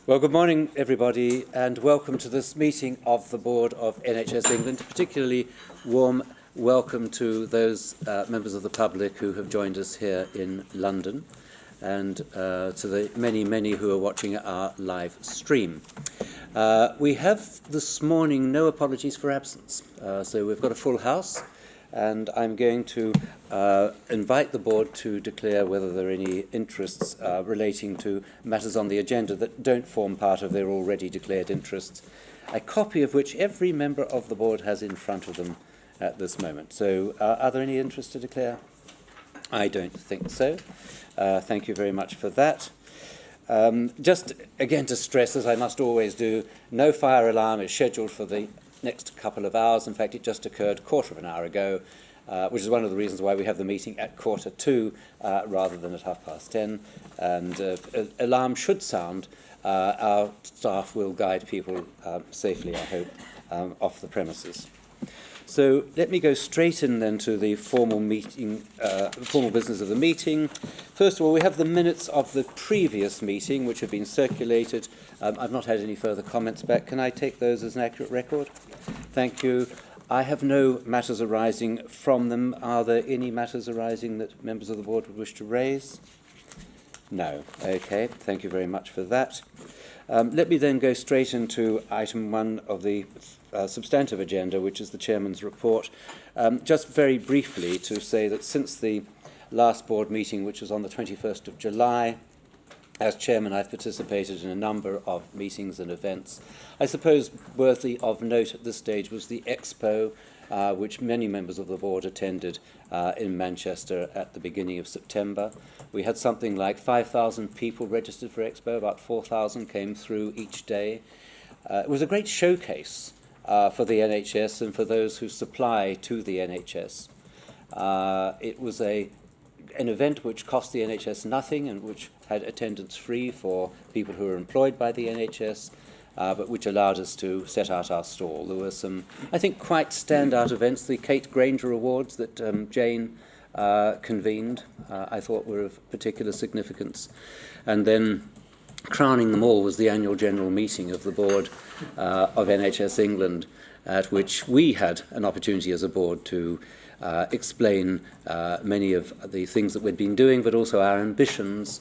Well, good morning, everybody, and welcome to this meeting of the Board of NHS England. Particularly warm welcome to those members of the public who have joined us here in London, and to the many, many who are watching our live stream. We have this morning no apologies for absence, so we've got a full house, and I'm going to invite the board to declare whether there are any interests relating to matters on the agenda that don't form part of their already declared interests, a copy of which every member of the board has in front of them at this moment. So are there any interests to declare? I don't think so. Thank you very much for that. Just again to stress, as I must always do, no fire alarm is scheduled for the next couple of hours. In fact, it just occurred a quarter of an hour ago, which is one of the reasons why we have the meeting at 1:45 rather than at 10:30. And alarm should sound. Our staff will guide people safely, I hope, off the premises. So let me go straight in then to the formal business of the meeting. First of all, we have the minutes of the previous meeting, which have been circulated. I've not had any further comments back. Can I take those as an accurate record? Thank you. I have no matters arising from them. Are there any matters arising that members of the board would wish to raise? No. Okay. Thank you very much for that. Let me then go straight into item 1 of the substantive agenda, which is the Chairman's report. Just very briefly to say that since the last board meeting, which was on the 21st of July, as Chairman, I've participated in a number of meetings and events. I suppose worthy of note at this stage was the Expo, which many members of the board attended in Manchester at the beginning of September. We had something like 5,000 people registered for Expo, about 4,000 came through each day. It was a great showcase for the NHS and for those who supply to the NHS. It was an event which cost the NHS nothing and which had attendance free for people who are employed by the NHS, but which allowed us to set out our stall. There were some, I think, quite standout events. The Kate Granger Awards that Jane convened, I thought were of particular significance. And then crowning them all was the annual general meeting of the board of NHS England, at which we had an opportunity as a board to explain many of the things that we'd been doing, but also our ambitions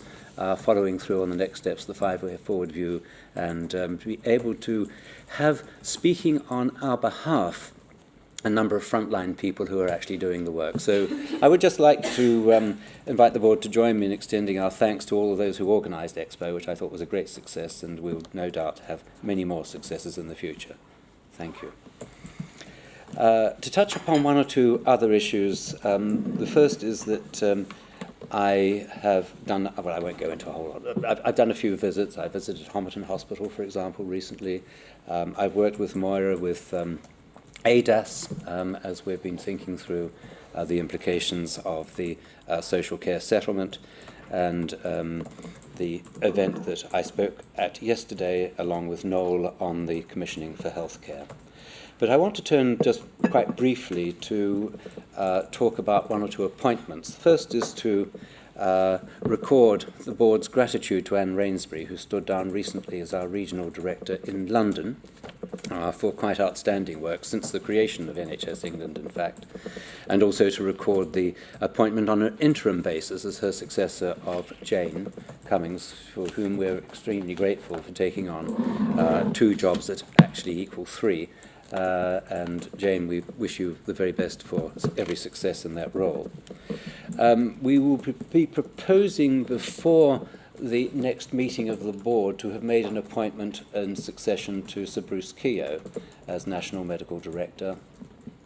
following through on the next steps, the 5-way forward view, and to be able to have, speaking on our behalf, a number of frontline people who are actually doing the work. So I would just like to invite the board to join me in extending our thanks to all of those who organised Expo, which I thought was a great success, and we'll no doubt have many more successes in the future. Thank you. To touch upon one or two other issues, the first is that I have done, well, I won't go into a whole lot. I've done a few visits. I visited Homerton Hospital, for example, recently. I've worked with Moira with ADAS, as we've been thinking through the implications of the social care settlement, and the event that I spoke at yesterday, along with Noel, on the commissioning for healthcare. But I want to turn just quite briefly to talk about one or two appointments. The first is to record the board's gratitude to Anne Rainsbury, who stood down recently as our regional director in London for quite outstanding work since the creation of NHS England, in fact, and also to record the appointment on an interim basis as her successor of Jane Cummings, for whom we're extremely grateful for taking on 2 jobs that actually equal 3. And Jane, we wish you the very best for every success in that role. We will be proposing before the next meeting of the board to have made an appointment in succession to Sir Bruce Keogh as National Medical Director.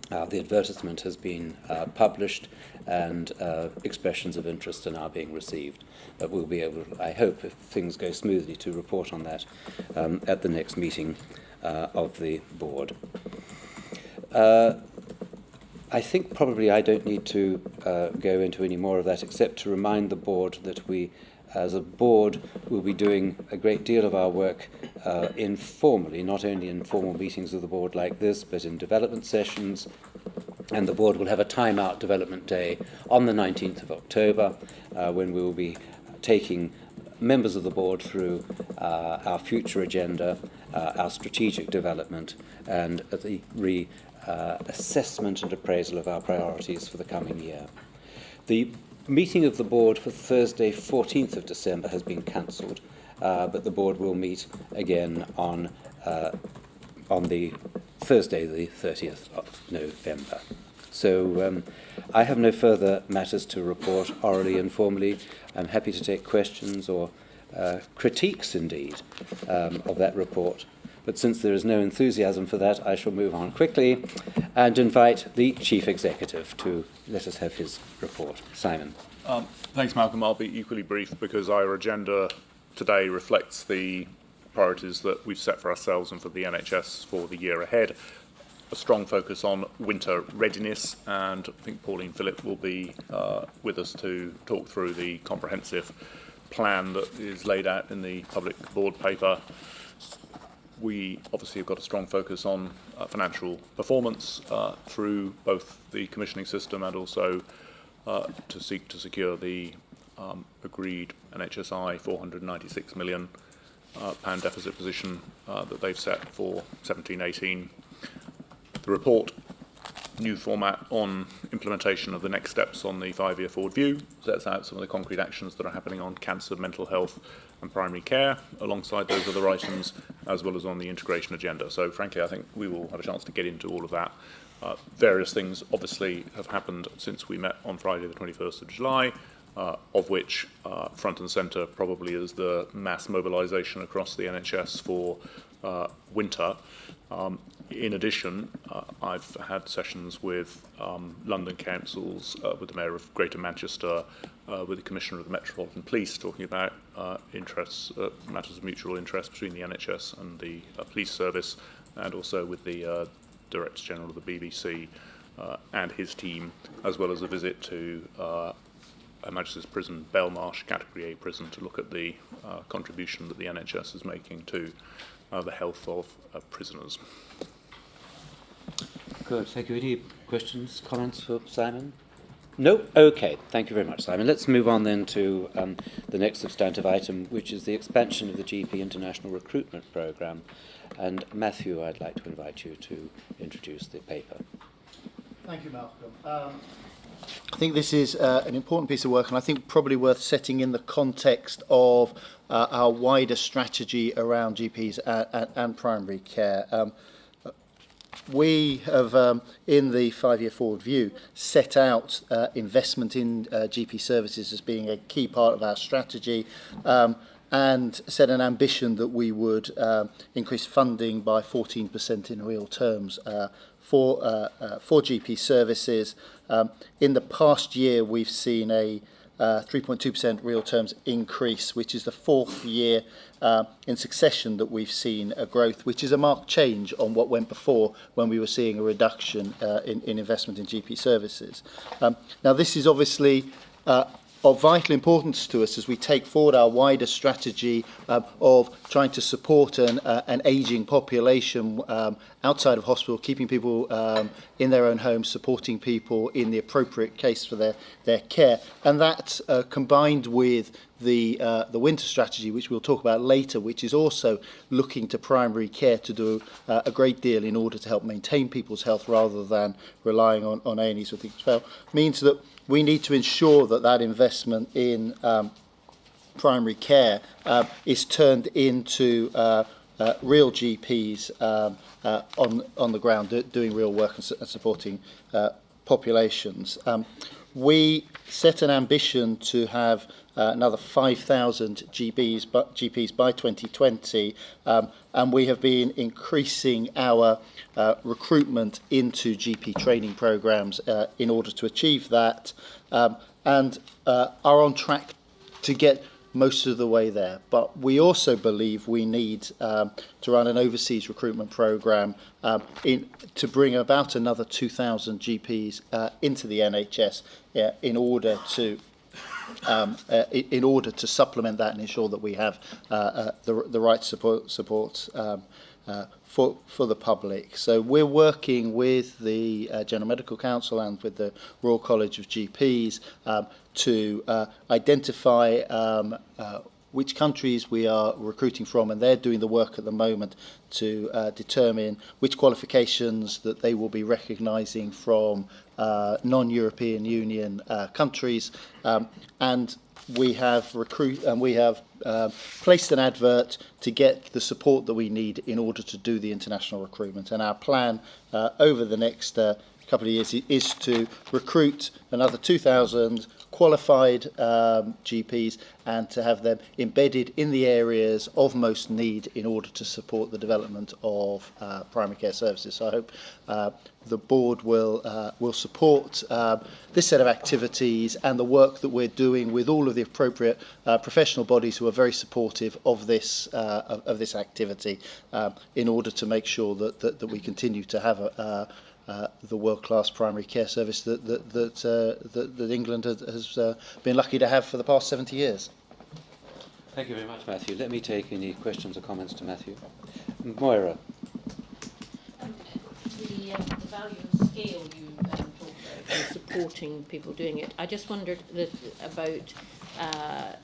The advertisement has been published, and expressions of interest are now being received. But we'll be able, I hope, if things go smoothly, to report on that at the next meeting of the board. I think probably I don't need to go into any more of that, except to remind the board that we, as a board, will be doing a great deal of our work informally, not only in formal meetings of the board like this, but in development sessions. And the board will have a time-out development day on the 19th of October, when we will be taking members of the board through our future agenda, our strategic development, and the assessment and appraisal of our priorities for the coming year. The meeting of the board for Thursday, 14th of December, has been cancelled, but the board will meet again on the Thursday, the 30th of November. So I have no further matters to report orally and formally. I'm happy to take questions or critiques, indeed, of that report. But since there is no enthusiasm for that, I shall move on quickly and invite the Chief Executive to let us have his report. Simon. Thanks, Malcolm. I'll be equally brief because our agenda today reflects the priorities that we've set for ourselves and for the NHS for the year ahead. A strong focus on winter readiness, and I think Pauline Phillip will be with us to talk through the comprehensive plan that is laid out in the public board paper. We obviously have got a strong focus on financial performance through both the commissioning system and also to seek to secure the agreed NHSI £496 million deficit position that they've set for 17-18. The report, new format on implementation of the next steps on the 5-year forward view, sets out some of the concrete actions that are happening on cancer, mental health and primary care, alongside those other items, as well as on the integration agenda. So frankly, I think we will have a chance to get into all of that. Various things obviously have happened since we met on Friday the 21st of July, of which front and centre probably is the mass mobilisation across the NHS for winter. In addition, I've had sessions with London councils, with the Mayor of Greater Manchester, with the Commissioner of the Metropolitan Police, talking about matters of mutual interest between the NHS and the police service, and also with the Director General of the BBC and his team, as well as a visit to Her Majesty's Prison, Belmarsh, Category A prison, to look at the contribution that the NHS is making to the health of prisoners. Good, thank you. Any questions, comments for Simon? No? Okay, thank you very much, Simon. Let's move on then to the next substantive item, which is the expansion of the GP International Recruitment Programme. And Matthew, I'd like to invite you to introduce the paper. Thank you, Malcolm. I think this is an important piece of work, and I think probably worth setting in the context of our wider strategy around GPs and primary care. We have, in the 5-year forward view, set out investment in GP services as being a key part of our strategy, and set an ambition that we would increase funding by 14% in real terms for GP services. In the past year, we've seen a 3.2% real terms increase, which is the fourth year in succession that we've seen a growth, which is a marked change on what went before, when we were seeing a reduction in investment in GP services. Now, this is obviously of vital importance to us as we take forward our wider strategy of trying to support an ageing population outside of hospital, keeping people in their own homes, supporting people in the appropriate case for their care. And that combined with the winter strategy, which we'll talk about later, which is also looking to primary care to do a great deal in order to help maintain people's health rather than relying on A&Es or things fail, means that we need to ensure that that investment in primary care is turned into real GPs on the ground doing real work and supporting populations. We set an ambition to have another 5,000 GPs by 2020, and we have been increasing our recruitment into GP training programmes in order to achieve that, and are on track to get most of the way there. But we also believe we need to run an overseas recruitment programme to bring about another 2,000 GPs into the NHS in order to supplement that and ensure that we have the right support for the public. So we're working with the General Medical Council and with the Royal College of GPs to identify which countries we are recruiting from, and they're doing the work at the moment to determine which qualifications that they will be recognising from non-European Union countries, and we have placed an advert to get the support that we need in order to do the international recruitment. And our plan over the next couple of years is to recruit another 2,000 qualified GPs and to have them embedded in the areas of most need in order to support the development of primary care services. So I hope the board will support this set of activities and the work that we're doing with all of the appropriate professional bodies who are very supportive of this activity in order to make sure that we continue to have the world-class primary care service that England has been lucky to have for the past 70 years. Thank you very much, Matthew. Let me take any questions or comments to Matthew. Moira. The value and scale you talked about in supporting people doing it. I just wondered about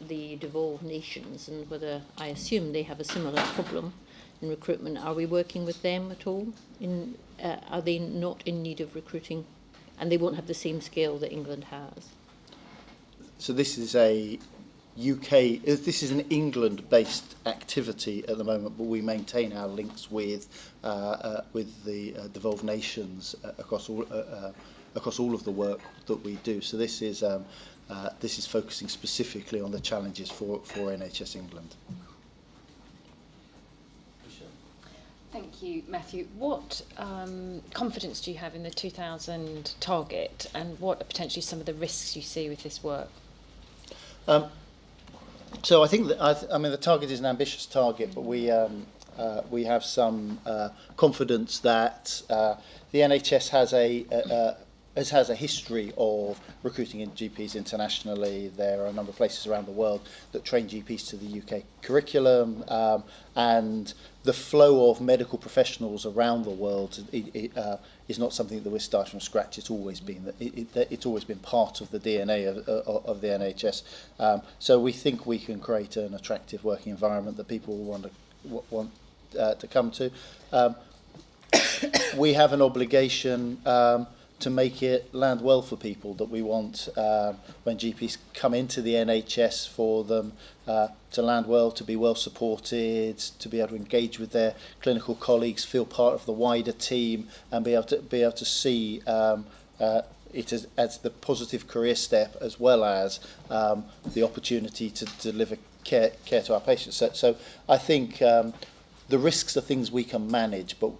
the devolved nations and whether, I assume they have a similar problem in recruitment. Are we working with them at all? Are they not in need of recruiting, and they won't have the same scale that England has? So this is a this is an England-based activity at the moment, but we maintain our links with the devolved nations across all of the work that we do. So this is focusing specifically on the challenges for NHS England. Thank you, Matthew. What confidence do you have in the 2000 target, and what are potentially some of the risks you see with this work? So I think that I mean the target is an ambitious target, but we have some confidence that the NHS has a history of recruiting in GPs internationally. There are a number of places around the world that train GPs to the UK curriculum, and the flow of medical professionals around the world is not something that we're starting from scratch. It's always been part of the DNA of the NHS. So we think we can create an attractive working environment that people will want to come to. We have an obligation to make it land well for people, that we want when GPs come into the NHS for them to land well, to be well supported, to be able to engage with their clinical colleagues, feel part of the wider team, and be able to see it as the positive career step, as well as the opportunity to deliver care to our patients. So I think the risks are things we can manage, but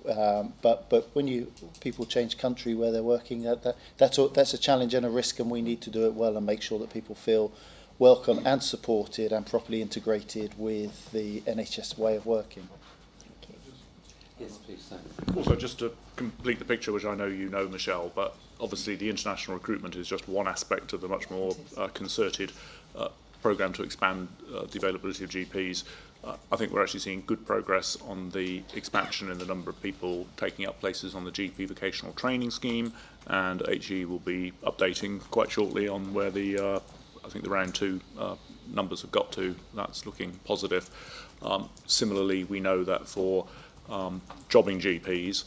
when people change country where they're working, that's a challenge and a risk, and we need to do it well and make sure that people feel welcome and supported and properly integrated with the NHS way of working. Yes, please. Also, just to complete the picture, which I know you know, Michelle, but obviously the international recruitment is just one aspect of the much more concerted programme to expand the availability of GPs. I think we're actually seeing good progress on the expansion in the number of people taking up places on the GP vocational training scheme, and HE will be updating quite shortly on where the I think the round 2 numbers have got to. That's looking positive. Similarly, we know that for jobbing GPs,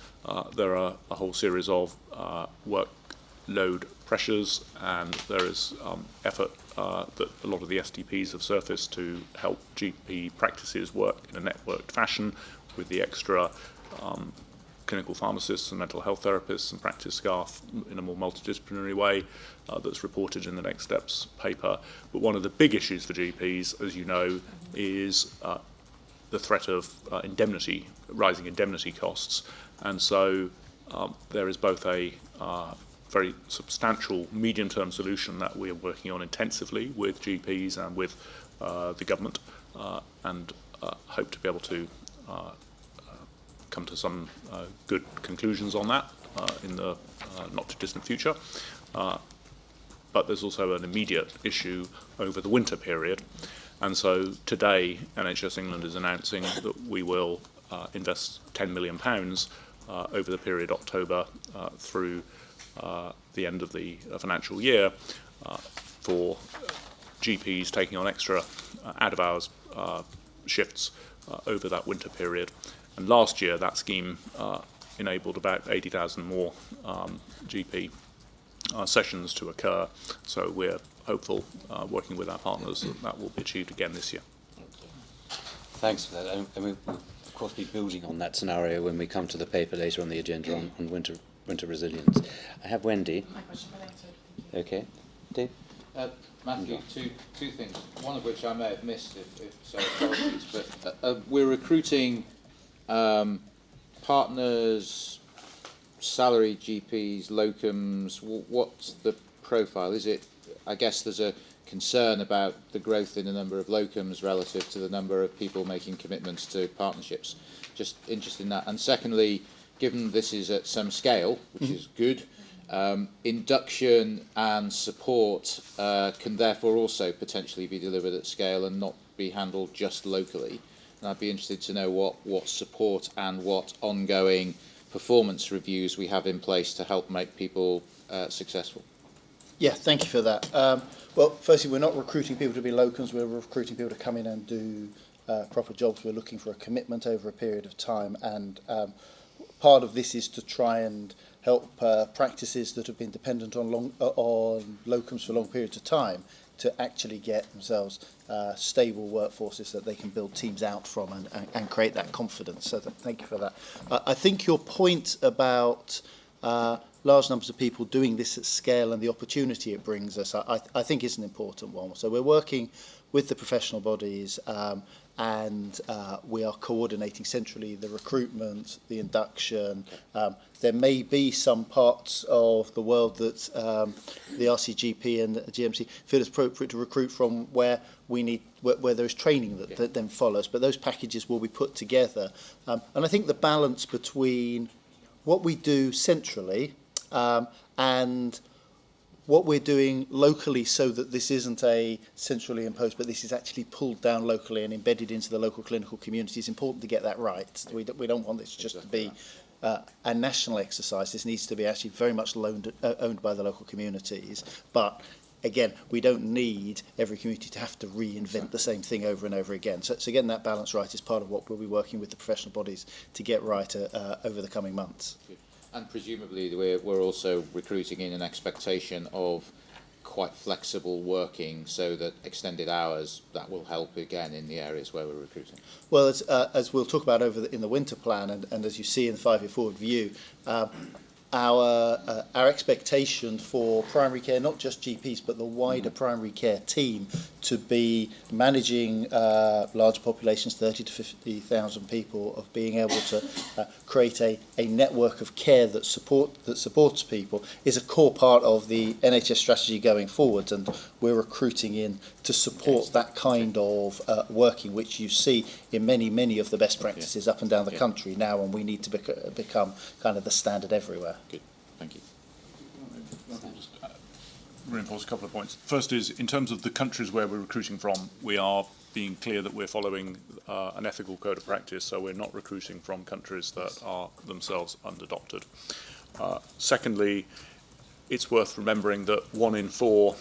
there are a whole series of workload pressures, and there is effort that a lot of the STPs have surfaced to help GP practices work in a networked fashion with the extra clinical pharmacists and mental health therapists and practice staff in a more multidisciplinary way that's reported in the Next Steps paper. But one of the big issues for GPs, as you know, is the threat of rising indemnity costs. And so there is both a very substantial medium-term solution that we are working on intensively with GPs and with the government, and hope to be able to come to some good conclusions on that in the not too distant future. But there's also an immediate issue over the winter period, and so today NHS England is announcing that we will invest £10 million over the period October through the end of the financial year for GPs taking on extra out-of-hours shifts over that winter period. And last year, that scheme enabled about 80,000 more GP sessions to occur. So we're hopeful, working with our partners, that that will be achieved again this year. Thanks for that. And we'll, of course, be building on that scenario when we come to the paper later on the agenda on winter resilience. I have Wendy. My question for later. Okay. Dave? Matthew, two things, one of which I may have missed, if so, apologies, but we're recruiting partners, salaried GPs, locums. What's the profile? Is it, I guess there's a concern about the growth in the number of locums relative to the number of people making commitments to partnerships. Just interested in that. And secondly, given this is at some scale, which is good, induction and support can therefore also potentially be delivered at scale and not be handled just locally. And I'd be interested to know what support and what ongoing performance reviews we have in place to help make people successful. Yeah, thank you for that. Well, firstly, we're not recruiting people to be locums, we're recruiting people to come in and do proper jobs. We're looking for a commitment over a period of time, and part of this is to try and help practices that have been dependent on locums for long periods of time to actually get themselves stable workforces that they can build teams out from and create that confidence. So thank you for that. I think your point about large numbers of people doing this at scale and the opportunity it brings us, I think is an important one. So we're working with the professional bodies and we are coordinating centrally the recruitment, the induction. There may be some parts of the world that the RCGP and the GMC feel it's appropriate to recruit from where there is training that then follows, but those packages will be put together. And I think the balance between what we do centrally and what we're doing locally, so that this isn't a centrally imposed, but this is actually pulled down locally and embedded into the local clinical community, is important to get that right. We don't want this just to be a national exercise. This needs to be actually very much owned by the local communities. But again, we don't need every community to have to reinvent the same thing over and over again. So getting that balance right is part of what we'll be working with the professional bodies to get right over the coming months. And presumably we're also recruiting in an expectation of quite flexible working, so that extended hours, that will help again in the areas where we're recruiting. Well, as we'll talk about in the winter plan, and as you see in the 5-year forward view, our expectation for primary care, not just GPs, but the wider primary care team, to be managing large populations, 30 to 50,000 people, of being able to create a network of care that supports people, is a core part of the NHS strategy going forward, and we're recruiting in to support that kind of working, which you see in many of the best practices up and down the country now, and we need to become kind of the standard everywhere. Good, thank you. Just reinforce a couple of points. First is, in terms of the countries where we're recruiting from, we are being clear that we're following an ethical code of practice, so we're not recruiting from countries that are themselves under-doctored. Secondly, it's worth remembering that 1 in 4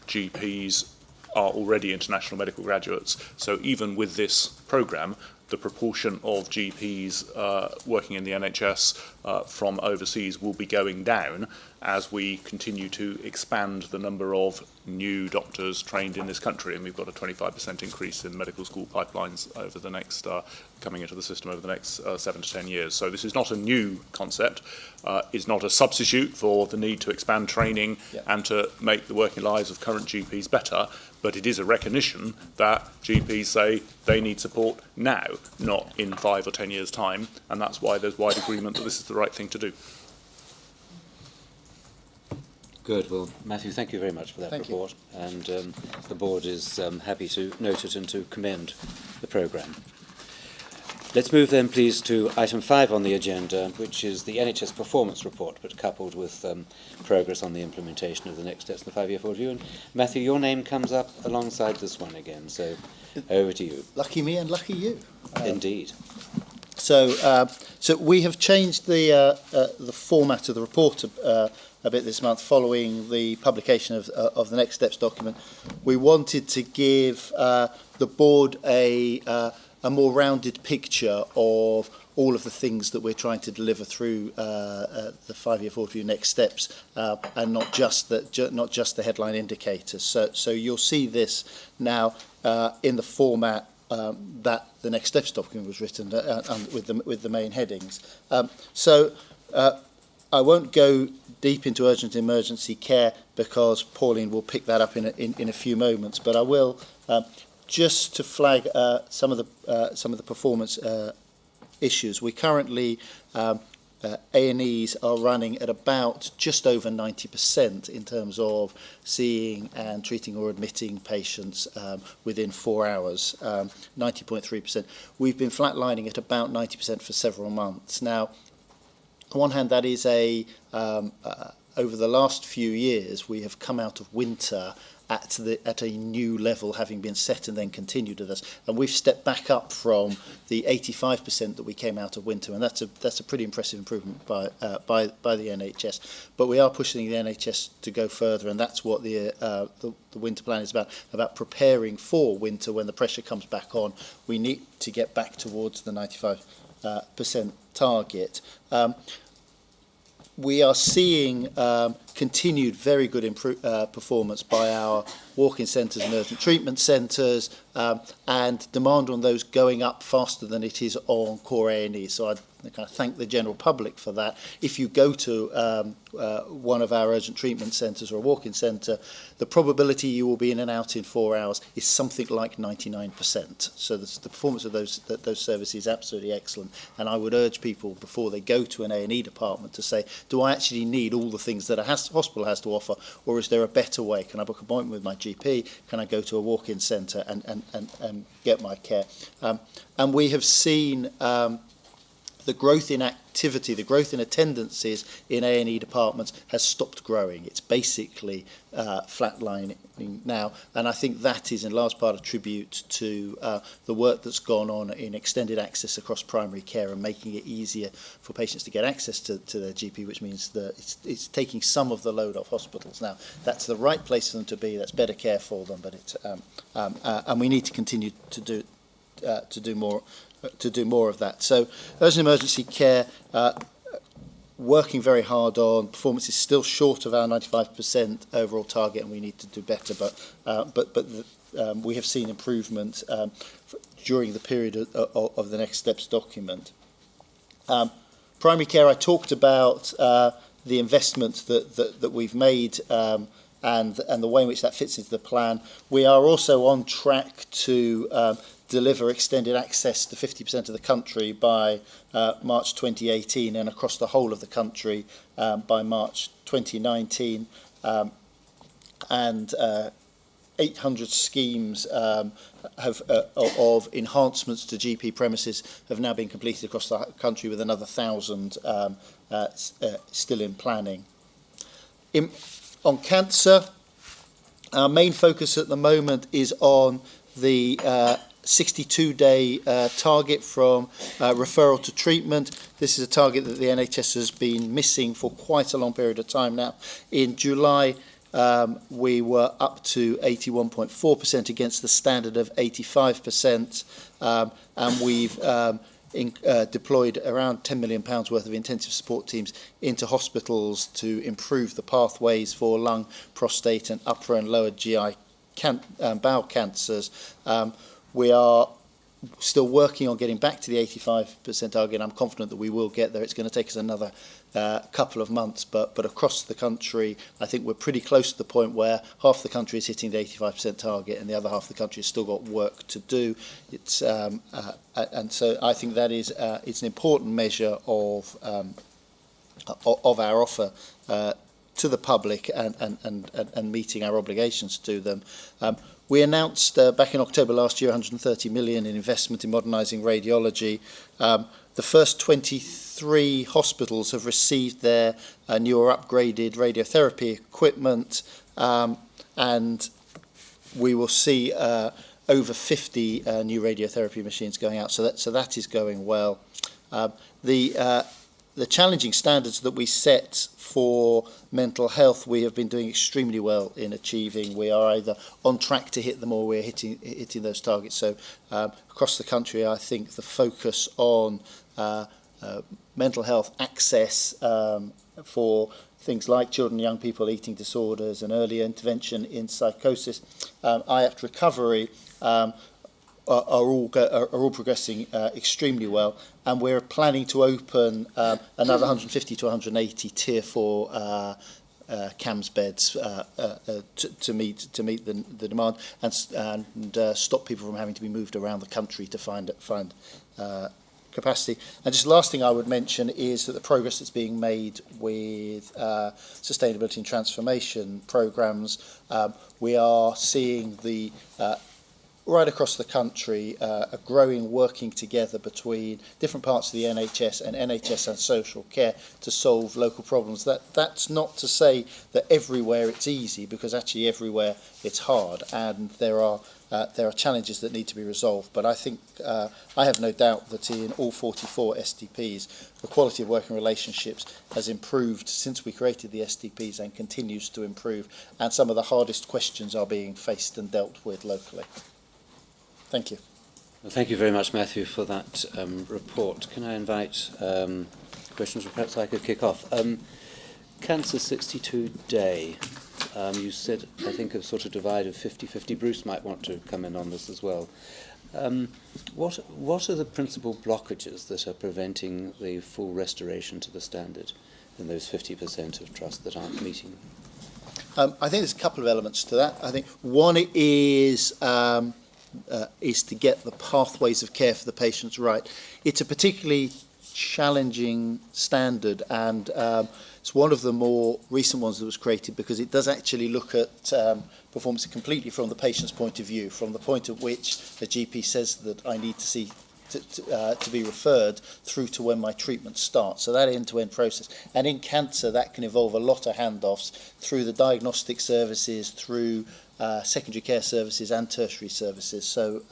GPs are already international medical graduates, so even with this programme, the proportion of GPs working in the NHS from overseas will be going down as we continue to expand the number of new doctors trained in this country, and we've got a 25% increase in medical school pipelines over the next coming into the system over the next 7 to 10 years. So this is not a new concept. It's not a substitute for the need to expand training and to make the working lives of current GPs better, but it is a recognition that GPs say they need support now, not in 5 or 10 years' time, and that's why there's wide agreement that this is the right thing to do. Good. Well, Matthew, thank you very much for that report. And the board is happy to note it and to commend the programme. Let's move then, please, to item 5 on the agenda, which is the NHS performance report, but coupled with progress on the implementation of the next steps in the 5-year forward view. And Matthew, your name comes up alongside this one again, so over to you. Lucky me and lucky you. Indeed. So we have changed the format of the report a bit this month following the publication of the Next Steps document. We wanted to give the board a more rounded picture of all of the things that we're trying to deliver through the 5-year forward view Next Steps, and not just the headline indicators. So you'll see this now in the format that the Next Steps document was written with the main headings. I won't go deep into urgent emergency care because Pauline will pick that up in a few moments, but I will just to flag some of the performance issues. We currently A&Es are running at about just over 90% in terms of seeing and treating or admitting patients within 4 hours, 90.3%. We've been flatlining at about 90% for several months. Now, on one hand, that is over the last few years, we have come out of winter at a new level, having been set and then continued with us, and we've stepped back up from the 85% that we came out of winter, and that's a pretty impressive improvement by the NHS. But we are pushing the NHS to go further, and that's what the winter plan is about preparing for winter when the pressure comes back on. We need to get back towards the 95% target. We are seeing continued very good performance by our walk-in centres and urgent treatment centres, and demand on those going up faster than it is on core A&E. So I kind of thank the general public for that. If you go to one of our urgent treatment centres or a walk-in centre, the probability you will be in and out in 4 hours is something like 99%. So the performance of those services is absolutely excellent. And I would urge people before they go to an A&E department to say, do I actually need all the things that a hospital has to offer, or is there a better way? Can I book an appointment with my GP? Can I go to a walk-in centre and get my care? And we have seen the growth in activity, the growth in attendances in A&E departments has stopped growing. It's basically flatlining now, and I think that is in large part a tribute to the work that's gone on in extended access across primary care and making it easier for patients to get access to their GP, which means that it's taking some of the load off hospitals. Now, that's the right place for them to be. That's better care for them, but it's and we need to continue to do more of that. So urgent emergency care, working very hard on. Performance is still short of our 95% overall target, and we need to do better. But we have seen improvement during the period of the Next Steps document. Primary care, I talked about the investments that we've made and the way in which that fits into the plan. We are also on track to deliver extended access to 50% of the country by March 2018 and across the whole of the country by March 2019. And 800 schemes of enhancements to GP premises have now been completed across the country, with another 1,000 still in planning. On cancer, our main focus at the moment is on the 62-day target from referral to treatment. This is a target that the NHS has been missing for quite a long period of time now. In July, we were up to 81.4% against the standard of 85%, and we've deployed around £10 million worth of intensive support teams into hospitals to improve the pathways for lung, prostate and upper and lower GI bowel cancers. We are still working on getting back to the 85% target. I'm confident that we will get there. It's going to take us another couple of months, but across the country, I think we're pretty close to the point where half the country is hitting the 85% target and the other half of the country has still got work to do. It's and so I think that is it's an important measure of our offer to the public and meeting our obligations to them. We announced back in October last year 130 million in investment in modernising radiology. The first 23 hospitals have received their new or upgraded radiotherapy equipment, and we will see over 50 new radiotherapy machines going out. So that is going well. The the challenging standards that we set for mental health, we have been doing extremely well in achieving. We are either on track to hit them or we're hitting those targets. So across the country, I think the focus on mental health access for things like children and young people, eating disorders and early intervention in psychosis, IAPT recovery, are all progressing extremely well, and we're planning to open another 150 to 180 Tier 4 CAMS beds to meet the demand and stop people from having to be moved around the country to find capacity. And just the last thing I would mention is that the progress that's being made with sustainability and transformation programmes, we are seeing the right across the country, a growing working together between different parts of the NHS and social care to solve local problems. That's not to say that everywhere it's easy, because actually everywhere it's hard, and there are challenges that need to be resolved. But I think I have no doubt that in all 44 SDPs, the quality of working relationships has improved since we created the SDPs and continues to improve, and some of the hardest questions are being faced and dealt with locally. Thank you. Well, thank you very much, Matthew, for that report. Can I invite questions? Perhaps I could kick off. Cancer 62 Day. You said, I think, a sort of divide of 50-50. Bruce might want to come in on this as well. What are the principal blockages that are preventing the full restoration to the standard in those 50% of trust that aren't meeting? I think there's a couple of elements to that. I think one is to get the pathways of care for the patients right. It's a particularly challenging standard, and it's one of the more recent ones that was created because it does actually look at performance completely from the patient's point of view, from the point at which the GP says that I need to see to be referred through to when my treatment starts. So that end-to-end process. And in cancer, that can involve a lot of handoffs through the diagnostic services, through secondary care services and tertiary services. So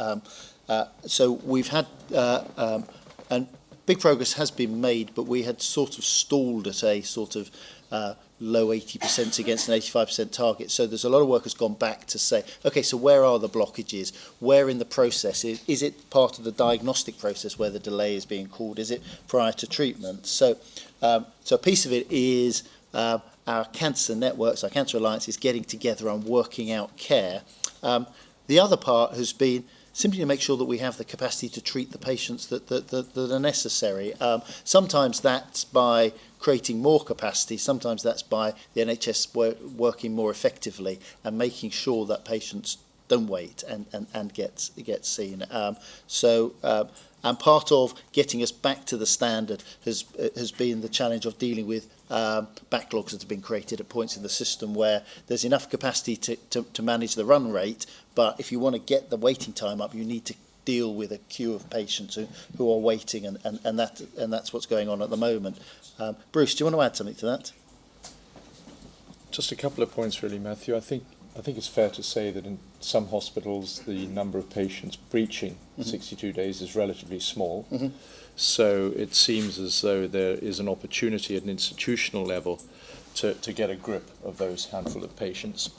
we've had, and big progress has been made, but we had sort of stalled at a sort of low 80% against an 85% target. So there's a lot of work has gone back to say, okay, so where are the blockages? Where in the process? Is it part of the diagnostic process where the delay is being called? Is it prior to treatment? So a piece of it is our cancer networks, our cancer alliance is getting together and working out care. The other part has been simply to make sure that we have the capacity to treat the patients that are necessary. Sometimes that's by creating more capacity, sometimes that's by the NHS working more effectively and making sure that patients don't wait and get seen. And part of getting us back to the standard has been the challenge of dealing with backlogs that have been created at points in the system where there's enough capacity to manage the run rate, but if you want to get the waiting time up, you need to deal with a queue of patients who are waiting, and that's what's going on at the moment. Bruce, do you want to add something to that? Just a couple of points, really, Matthew. I think it's fair to say that in some hospitals the number of patients breaching 62 days is relatively small. So it seems as though there is an opportunity at an institutional level to get a grip of those handful of patients.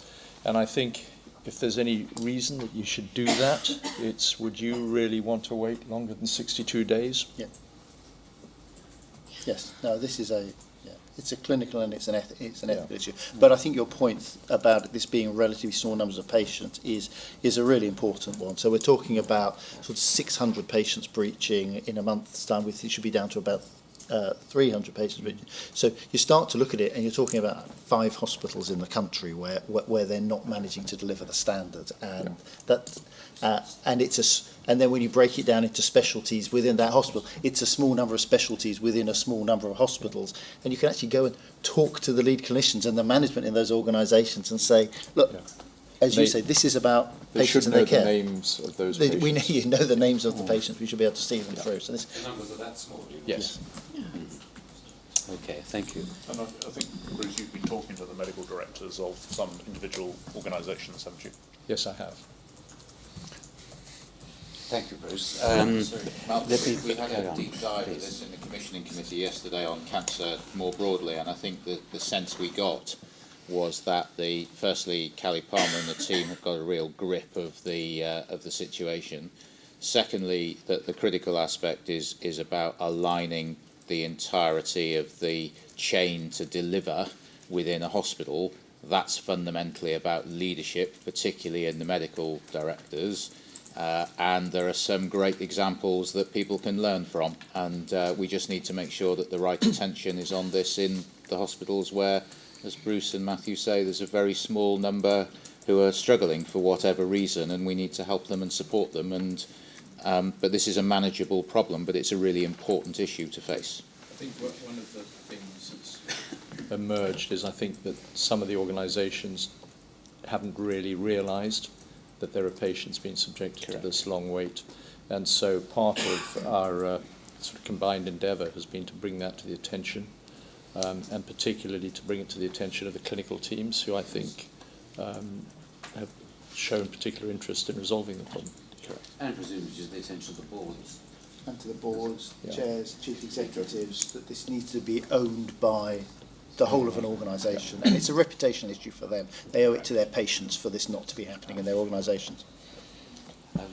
And I think if there's any reason that you should do that, it's would you really want to wait longer than 62 days? Yeah. Yes. No, this is it's a clinical and it's an ethical issue. But I think your point about this being relatively small numbers of patients is a really important one. So we're talking about sort of 600 patients breaching in a month's time. It should be down to about 300 patients breaching. So you start to look at it, and you're talking about 5 hospitals in the country where they're not managing to deliver the standard, and and then when you break it down into specialties within that hospital, it's a small number of specialties within a small number of hospitals, and you can actually go and talk to the lead clinicians and the management in those organisations and say, look, as you say, this is about patients and their care. They should know the names of those patients. We know the names of the patients. We should be able to see them through. So The numbers are that small? Yes. Okay, thank you. And I think, Bruce, you've been talking to the medical directors of some individual organisations, haven't you? Yes, I have. Thank you, Bruce. Sorry, Malcolm, let me we had carry a on, deep dive of please. this in the commissioning committee yesterday on cancer more broadly, and I think the sense we got was that firstly, Callie Palmer and the team have got a real grip of the situation. Secondly, that the critical aspect is about aligning the entirety of the chain to deliver within a hospital. That's fundamentally about leadership, particularly in the medical directors. And there are some great examples that people can learn from, and we just need to make sure that the right attention is on this in the hospitals where, as Bruce and Matthew say, there's a very small number who are struggling for whatever reason, and we need to help them and support them. And but this is a manageable problem, but it's a really important issue to face. I think one of the things that's emerged is I think that some of the organisations haven't really realised that there are patients being subjected to this long wait. And so part of our sort of combined endeavour has been to bring that to the attention, and particularly to bring it to the attention of the clinical teams, who I think have shown particular interest in resolving the problem. Correct. And presumably to the attention of the boards. And to the boards, Yeah. chairs, chief executives, that this needs to be owned by the whole of an organisation, and it's a reputational issue for them. They owe it to their patients for this not to be happening in their organisations.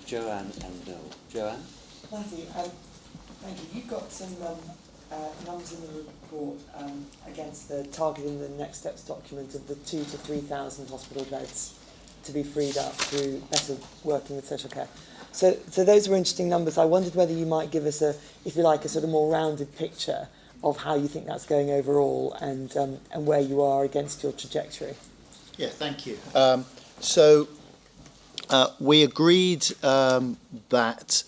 Joanne and Noel. Joanne? Matthew, thank you. You've got some numbers in the report against the target in the next steps document of the 2,000 to 3,000 hospital beds to be freed up through better working with social care. So those were interesting numbers. I wondered whether you might give us if you like, a sort of more rounded picture of how you think that's going overall, and where you are against your trajectory. Yeah, thank you. So we agreed that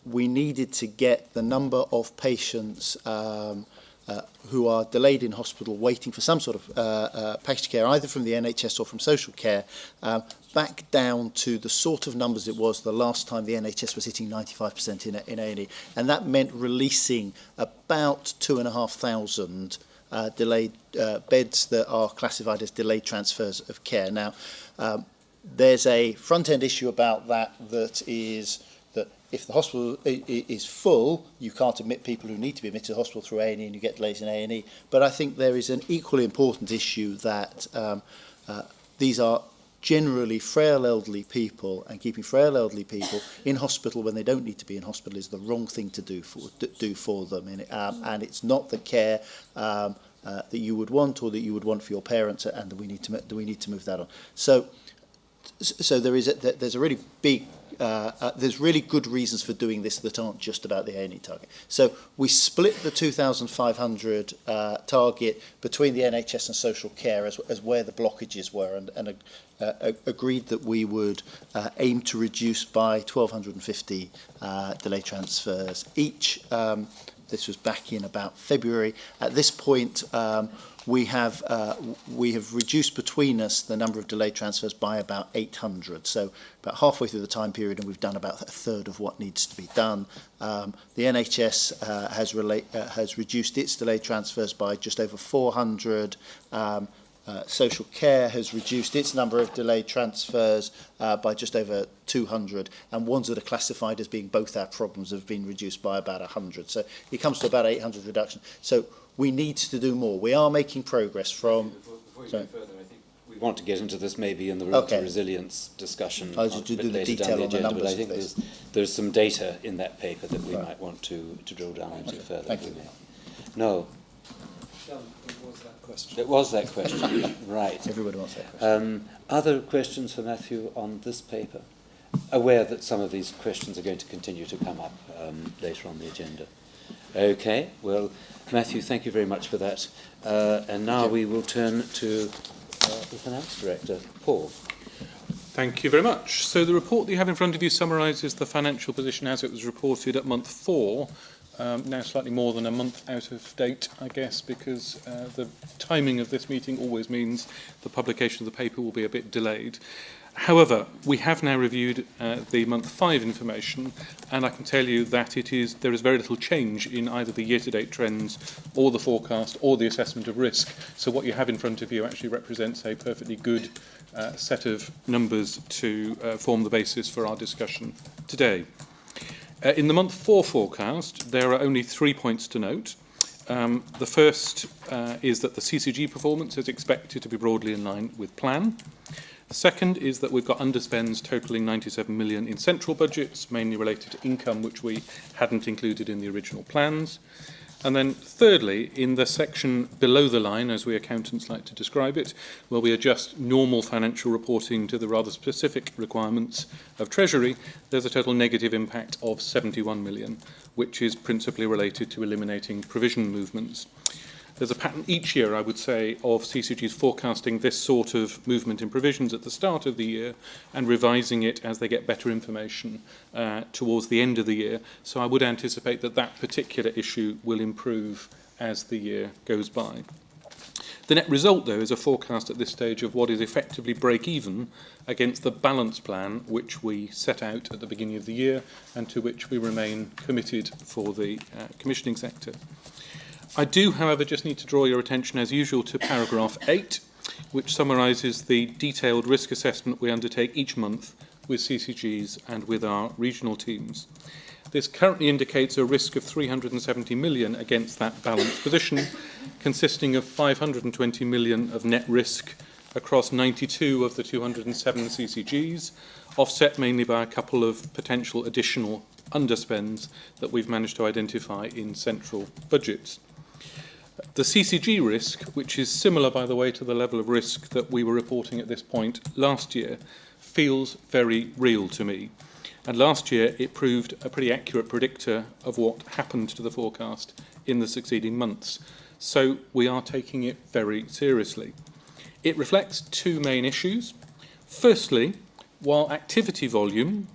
we needed to get the number of patients who are delayed in hospital waiting for some sort of package care, either from the NHS or from social care, back down to the sort of numbers it was the last time the NHS was hitting 95% in A&E. And that meant releasing about 2,500 delayed beds that are classified as delayed transfers of care. Now, there's a front-end issue about that is that if the hospital is full, you can't admit people who need to be admitted to the hospital through A&E, and you get delays in A&E. But I think there is an equally important issue that these are generally frail elderly people, and keeping frail elderly people in hospital when they don't need to be in hospital is the wrong thing to do for them. And it's not the care that you would want, or that you would want for your parents, and we need to move that on. So there's a really big there's really good reasons for doing this that aren't just about the A&E target. So we split the 2,500 target between the NHS and social care as where the blockages were, and agreed that we would aim to reduce by 1,250 delay transfers each. This was back in about February. At this point, we have reduced between us the number of delayed transfers by about 800. So about halfway through the time period, and we've done about a third of what needs to be done. The NHS has reduced its delayed transfers by just over 400. Social care has reduced its number of delayed transfers by just over 200, and ones that are classified as being both our problems have been reduced by about 100. So it comes to about 800 reduction. So we need to do more. We are making progress from... Before you go further, I think we want to get into this maybe in the route to resilience discussion. I'll just do the detail on the numbers. But I think there's some data in that paper that we might want to drill down into further. Thank you. No. It was that question, right. Everybody wants that question. Other questions for Matthew on this paper? Aware that some of these questions are going to continue to come up later on the agenda. Okay, well, Matthew, thank you very much for that. And now we will turn to the Finance Director, Paul. Thank you very much. So the report that you have in front of you summarises the financial position as it was reported at month 4. Now slightly more than a month out of date, I guess, because the timing of this meeting always means the publication of the paper will be a bit delayed. However, we have now reviewed the month 5 information, and I can tell you that there is very little change in either the year-to-date trends or the forecast or the assessment of risk. So what you have in front of you actually represents a perfectly good set of numbers to form the basis for our discussion today. In the month 4 forecast, there are only 3 points to note. The first is that the CCG performance is expected to be broadly in line with plan. The second is that we've got underspends totalling 97 million in central budgets, mainly related to income, which we hadn't included in the original plans. And then thirdly, in the section below the line, as we accountants like to describe it, where we adjust normal financial reporting to the rather specific requirements of Treasury, there's a total negative impact of 71 million, which is principally related to eliminating provision movements. There's a pattern each year, I would say, of CCGs forecasting this sort of movement in provisions at the start of the year and revising it as they get better information towards the end of the year. So I would anticipate that that particular issue will improve as the year goes by. The net result, though, is a forecast at this stage of what is effectively break-even against the balance plan which we set out at the beginning of the year and to which we remain committed for the commissioning sector. I do, however, just need to draw your attention, as usual, to paragraph 8, which summarises the detailed risk assessment we undertake each month with CCGs and with our regional teams. This currently indicates a risk of 370 million against that balanced position, consisting of 520 million of net risk across 92 of the 207 CCGs, offset mainly by a couple of potential additional underspends that we've managed to identify in central budgets. The CCG risk, which is similar, by the way, to the level of risk that we were reporting at this point last year, feels very real to me. And last year it proved a pretty accurate predictor of what happened to the forecast in the succeeding months. So we are taking it very seriously. It reflects 2 main issues. Firstly, while activity volume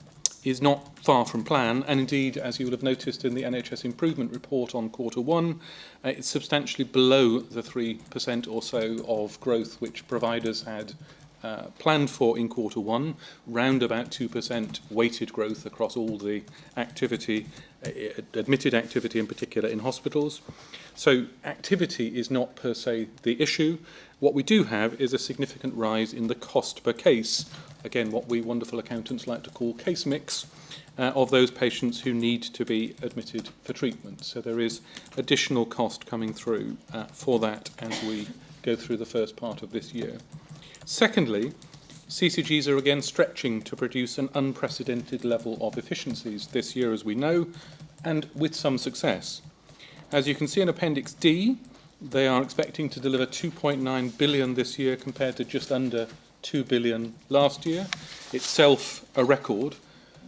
is not far from plan, and indeed, as you will have noticed in the NHS improvement report on Q1, it's substantially below the 3% or so of growth which providers had planned for in Q1, round about 2% weighted growth across all the activity, admitted activity in particular in hospitals. So activity is not per se the issue. What we do have is a significant rise in the cost per case, again what we wonderful accountants like to call case mix, of those patients who need to be admitted for treatment. So there is additional cost coming through for that as we go through the first part of this year. Secondly, CCGs are again stretching to produce an unprecedented level of efficiencies this year, as we know, and with some success. As you can see in Appendix D, they are expecting to deliver 2.9 billion this year compared to just under 2 billion last year, itself a record.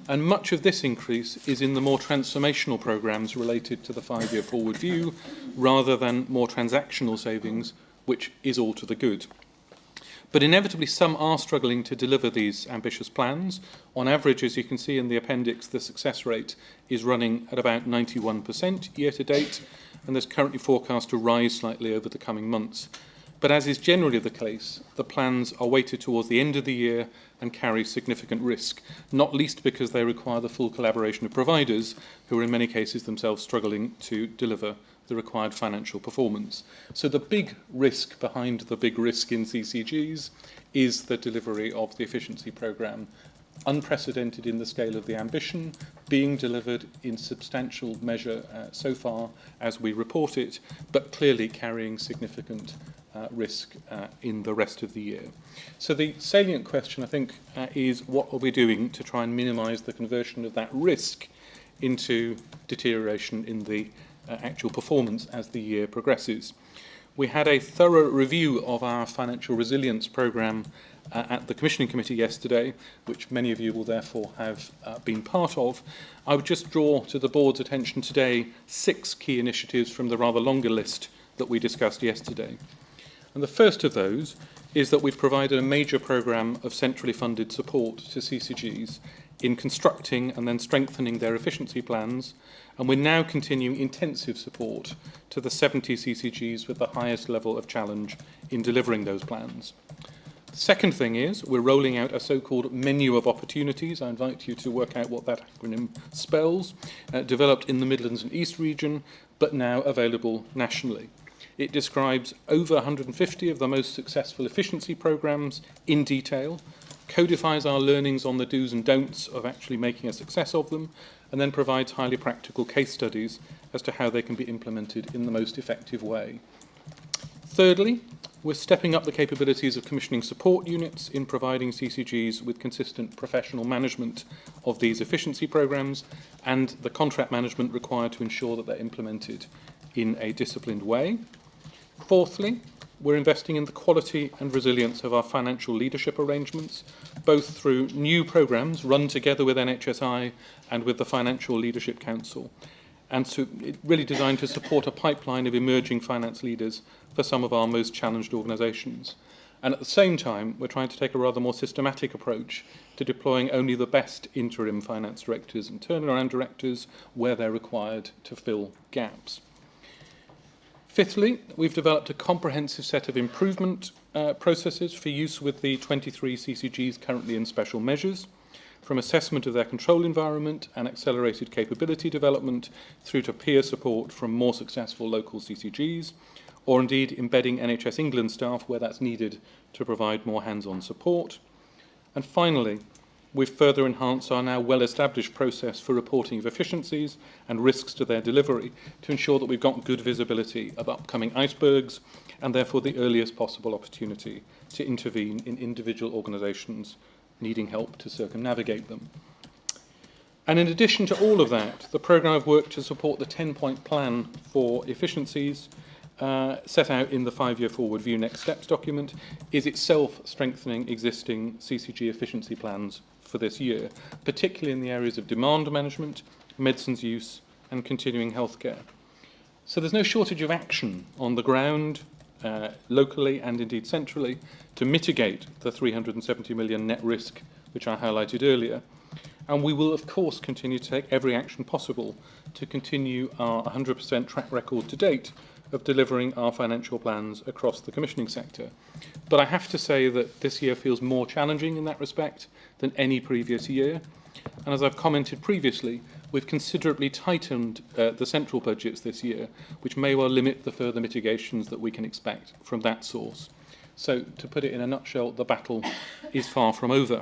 And much of this increase is in the more transformational programmes related to the 5-year forward view, rather than more transactional savings, which is all to the good. But inevitably, some are struggling to deliver these ambitious plans. On average, as you can see in the appendix, the success rate is running at about 91% year to date, and there's currently forecast to rise slightly over the coming months. But as is generally the case, the plans are weighted towards the end of the year and carry significant risk, not least because they require the full collaboration of providers, who are in many cases themselves struggling to deliver the required financial performance. So the big risk behind the big risk in CCGs is the delivery of the efficiency programme, unprecedented in the scale of the ambition, being delivered in substantial measure so far as we report it, but clearly carrying significant risk in the rest of the year. So the salient question, I think, is what are we doing to try and minimise the conversion of that risk into deterioration in the actual performance as the year progresses. We had a thorough review of our financial resilience programme at the Commissioning Committee yesterday, which many of you will therefore have been part of. I would just draw to the Board's attention today 6 key initiatives from the rather longer list that we discussed yesterday. And the first of those is that we've provided a major programme of centrally funded support to CCGs in constructing and then strengthening their efficiency plans, and we're now continuing intensive support to the 70 CCGs with the highest level of challenge in delivering those plans. Second thing is we're rolling out a so-called menu of opportunities. I invite you to work out what that acronym spells, developed in the Midlands and East region, but now available nationally. It describes over 150 of the most successful efficiency programmes in detail, codifies our learnings on the do's and don'ts of actually making a success of them, and then provides highly practical case studies as to how they can be implemented in the most effective way. Thirdly, we're stepping up the capabilities of commissioning support units in providing CCGs with consistent professional management of these efficiency programmes and the contract management required to ensure that they're implemented in a disciplined way. Fourthly, we're investing in the quality and resilience of our financial leadership arrangements, both through new programmes run together with NHSI and with the Financial Leadership Council, and so it really designed to support a pipeline of emerging finance leaders for some of our most challenged organisations. And at the same time, we're trying to take a rather more systematic approach to deploying only the best interim finance directors and turnaround directors where they're required to fill gaps. Fifthly, we've developed a comprehensive set of improvement processes for use with the 23 CCGs currently in special measures, from assessment of their control environment and accelerated capability development through to peer support from more successful local CCGs, or indeed embedding NHS England staff where that's needed to provide more hands-on support. And finally, we've further enhanced our now well-established process for reporting of efficiencies and risks to their delivery to ensure that we've got good visibility of upcoming icebergs and therefore the earliest possible opportunity to intervene in individual organisations needing help to circumnavigate them. And in addition to all of that, the programme of work to support the 10-point plan for efficiencies set out in the 5-year forward view next steps document is itself strengthening existing CCG efficiency plans for this year, particularly in the areas of demand management, medicines use and continuing healthcare. So there's no shortage of action on the ground, locally and indeed centrally, to mitigate the 370 million net risk which I highlighted earlier. And we will of course continue to take every action possible to continue our 100% track record to date of delivering our financial plans across the commissioning sector. But I have to say that this year feels more challenging in that respect than any previous year. And as I've commented previously, we've considerably tightened the central budgets this year, which may well limit the further mitigations that we can expect from that source. So, to put it in a nutshell, the battle is far from over.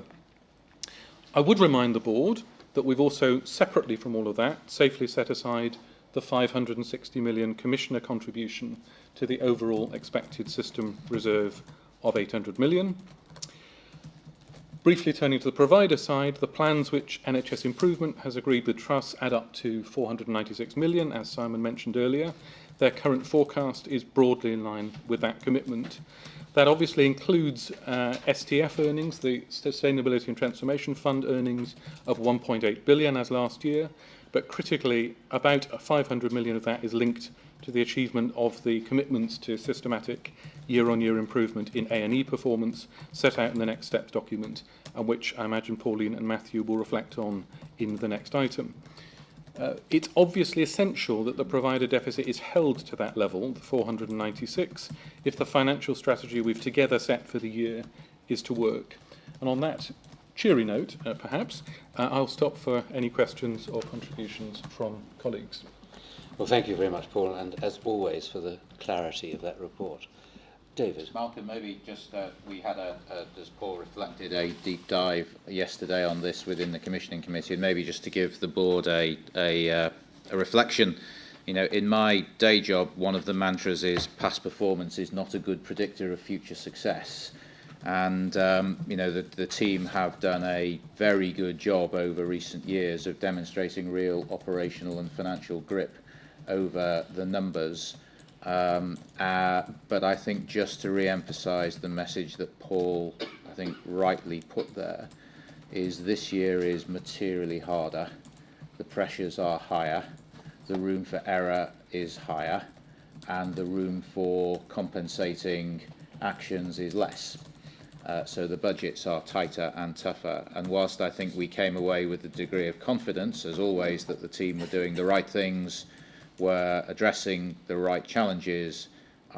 I would remind the board that we've also, separately from all of that, safely set aside the 560 million Commissioner contribution to the overall expected system reserve of 800 million. Briefly turning to the provider side, the plans which NHS Improvement has agreed with trusts add up to 496 million, as Simon mentioned earlier. Their current forecast is broadly in line with that commitment. That obviously includes STF earnings, the Sustainability and Transformation Fund earnings of 1.8 billion as last year, but critically about 500 million of that is linked to the achievement of the commitments to systematic year-on-year improvement in A&E performance set out in the next steps document, and which I imagine Pauline and Matthew will reflect on in the next item. It's obviously essential that the provider deficit is held to that level, the 496, if the financial strategy we've together set for the year is to work. And on that cheery note, perhaps, I'll stop for any questions or contributions from colleagues. Well, thank you very much, Paul, and as always for the clarity of that report. David. Malcolm, maybe just we had as Paul reflected, a deep dive yesterday on this within the commissioning committee, and maybe just to give the board a reflection. You know, in my day job, one of the mantras is past performance is not a good predictor of future success. And, you know, the team have done a very good job over recent years of demonstrating real operational and financial grip over the numbers. But I think just to re-emphasise the message that Paul, I think, rightly put there, is this year is materially harder. The pressures are higher. The room for error is higher. And the room for compensating actions is less. So the budgets are tighter and tougher. And whilst I think we came away with a degree of confidence, as always, that the team were doing the right things, were addressing the right challenges,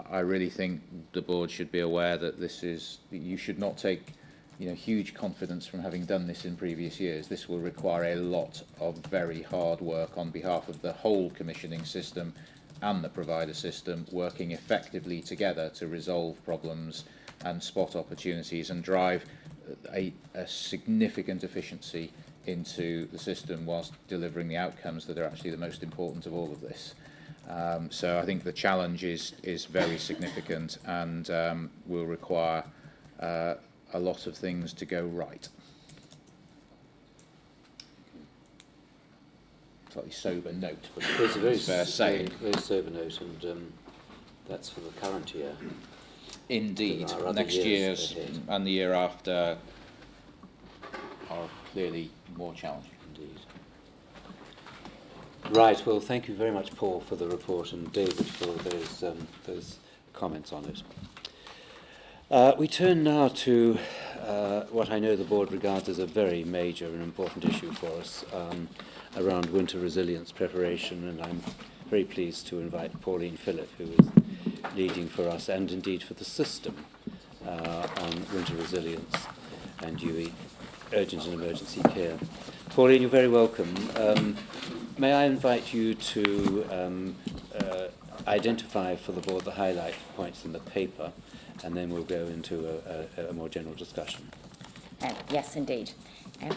I really think the board should be aware that you should not take huge confidence from having done this in previous years. This will require a lot of very hard work on behalf of the whole commissioning system and the provider system, working effectively together to resolve problems and spot opportunities and drive a significant efficiency into the system whilst delivering the outcomes that are actually the most important of all of this. So I think the challenge is very significant and will require a lot of things to go right. Slightly sober note, but It's a very fair saying. very sober note, and that's for the current year. Indeed, There are other next years year's ahead. and the year after are clearly more challenging. Indeed. Right. Well, thank you very much, Paul, for the report, and David for those comments on it. We turn now to what I know the board regards as a very major and important issue for us around winter resilience preparation, and I'm very pleased to invite Pauline Phillip, who is leading for us and indeed for the system on winter resilience and UE, urgent and emergency care. Pauline, you're very welcome. May I invite you to identify for the board the highlight points in the paper, and then we'll go into a more general discussion. Yes, indeed.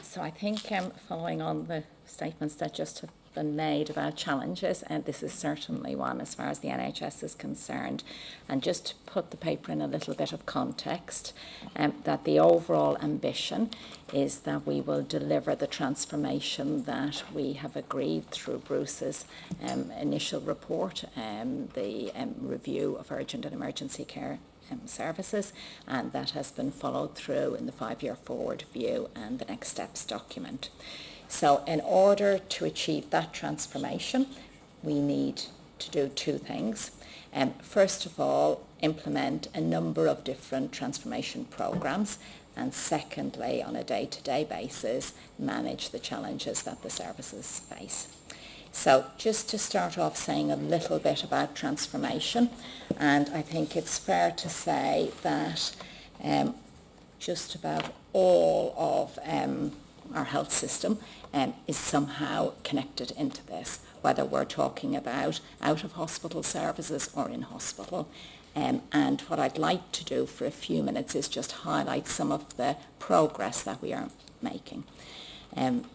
So I think following on the statements that just have been made about challenges, and this is certainly one as far as the NHS is concerned. And just to put the paper in a little bit of context, that the overall ambition is that we will deliver the transformation that we have agreed through Bruce's initial report, the review of urgent and emergency care services, and that has been followed through in the 5-year forward view and the next steps document. So in order to achieve that transformation, we need to do two things. First of all, implement a number of different transformation programs, and secondly, on a day-to-day basis, manage the challenges that the services face. So just to start off saying a little bit about transformation, and I think it's fair to say that just about all of our health system is somehow connected into this, whether we're talking about out-of-hospital services or in hospital. And what I'd like to do for a few minutes is just highlight some of the progress that we are making.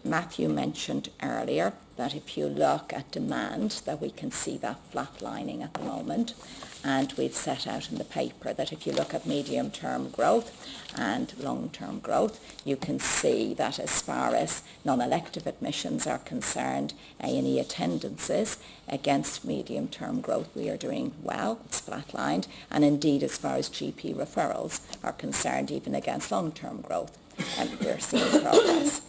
Matthew mentioned earlier that if you look at demand, that we can see that flatlining at the moment, and we've set out in the paper that if you look at medium-term growth and long-term growth, you can see that as far as non-elective admissions are concerned, A&E attendances against medium-term growth, we are doing well, it's flatlined, and indeed as far as GP referrals are concerned, even against long-term growth, we're seeing progress.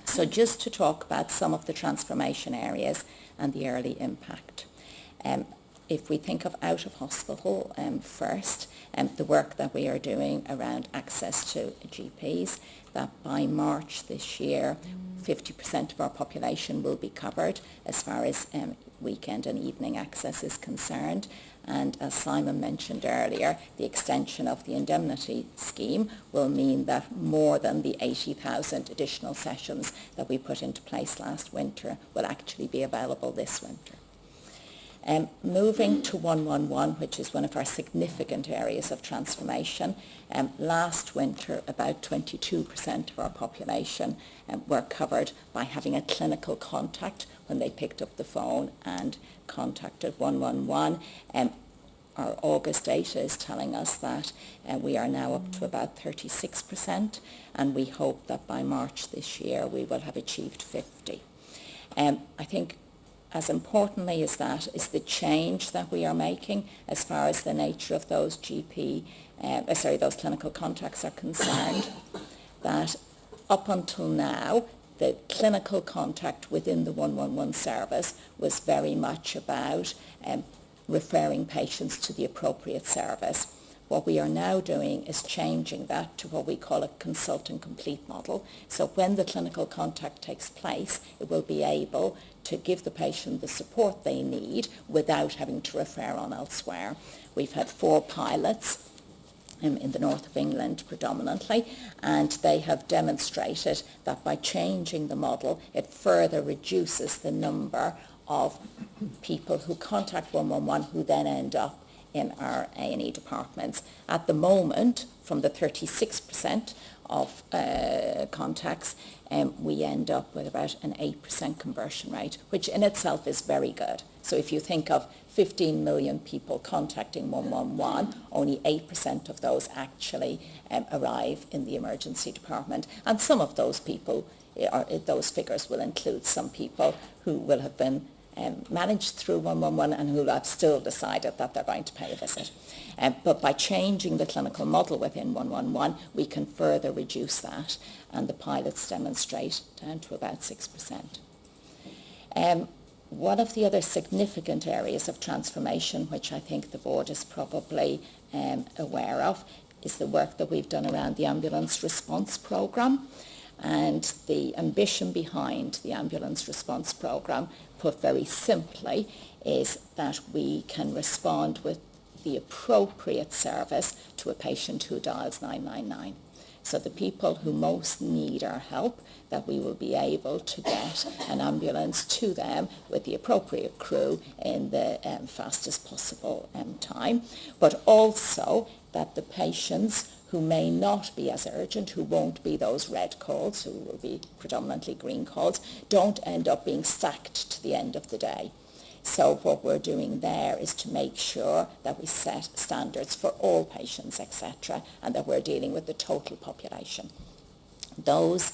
So just to talk about some of the transformation areas and the early impact. If we think of out of hospital first, the work that we are doing around access to GPs, that by March this year, 50% of our population will be covered as far as weekend and evening access is concerned. And as Simon mentioned earlier, the extension of the indemnity scheme will mean that more than the 80,000 additional sessions that we put into place last winter will actually be available this winter. Moving to 111, which is one of our significant areas of transformation, last winter about 22% of our population were covered by having a clinical contact when they picked up the phone and contacted 111. Our August data is telling us that we are now up to about 36%, and we hope that by March this year we will have achieved 50. I think as importantly as that is the change that we are making as far as the nature of those those clinical contacts are concerned, that up until now, the clinical contact within the 111 service was very much about referring patients to the appropriate service. What we are now doing is changing that to what we call a consult and complete model. So when the clinical contact takes place, it will be able to give the patient the support they need without having to refer on elsewhere. We've had 4 pilots in the north of England predominantly, and they have demonstrated that by changing the model, it further reduces the number of people who contact 111 who then end up in our A&E departments. At the moment, from the 36% of contacts, we end up with about an 8% conversion rate, which in itself is very good. So if you think of 15 million people contacting 111, only 8% of those actually arrive in the emergency department. And some of those people, those figures will include some people who will have been managed through 111 and who have still decided that they're going to pay a visit. But by changing the clinical model within 111, we can further reduce that, and the pilots demonstrate down to about 6%. One of the other significant areas of transformation, which I think the board is probably aware of, is the work that we've done around the ambulance response programme. And the ambition behind the ambulance response programme, put very simply, is that we can respond with the appropriate service to a patient who dials 999. So the people who most need our help, that we will be able to get an ambulance to them with the appropriate crew in the fastest possible time. But also that the patients who may not be as urgent, who won't be those red calls, who will be predominantly green calls, don't end up being stacked to the end of the day. So what we're doing there is to make sure that we set standards for all patients, etc., and that we're dealing with the total population. Those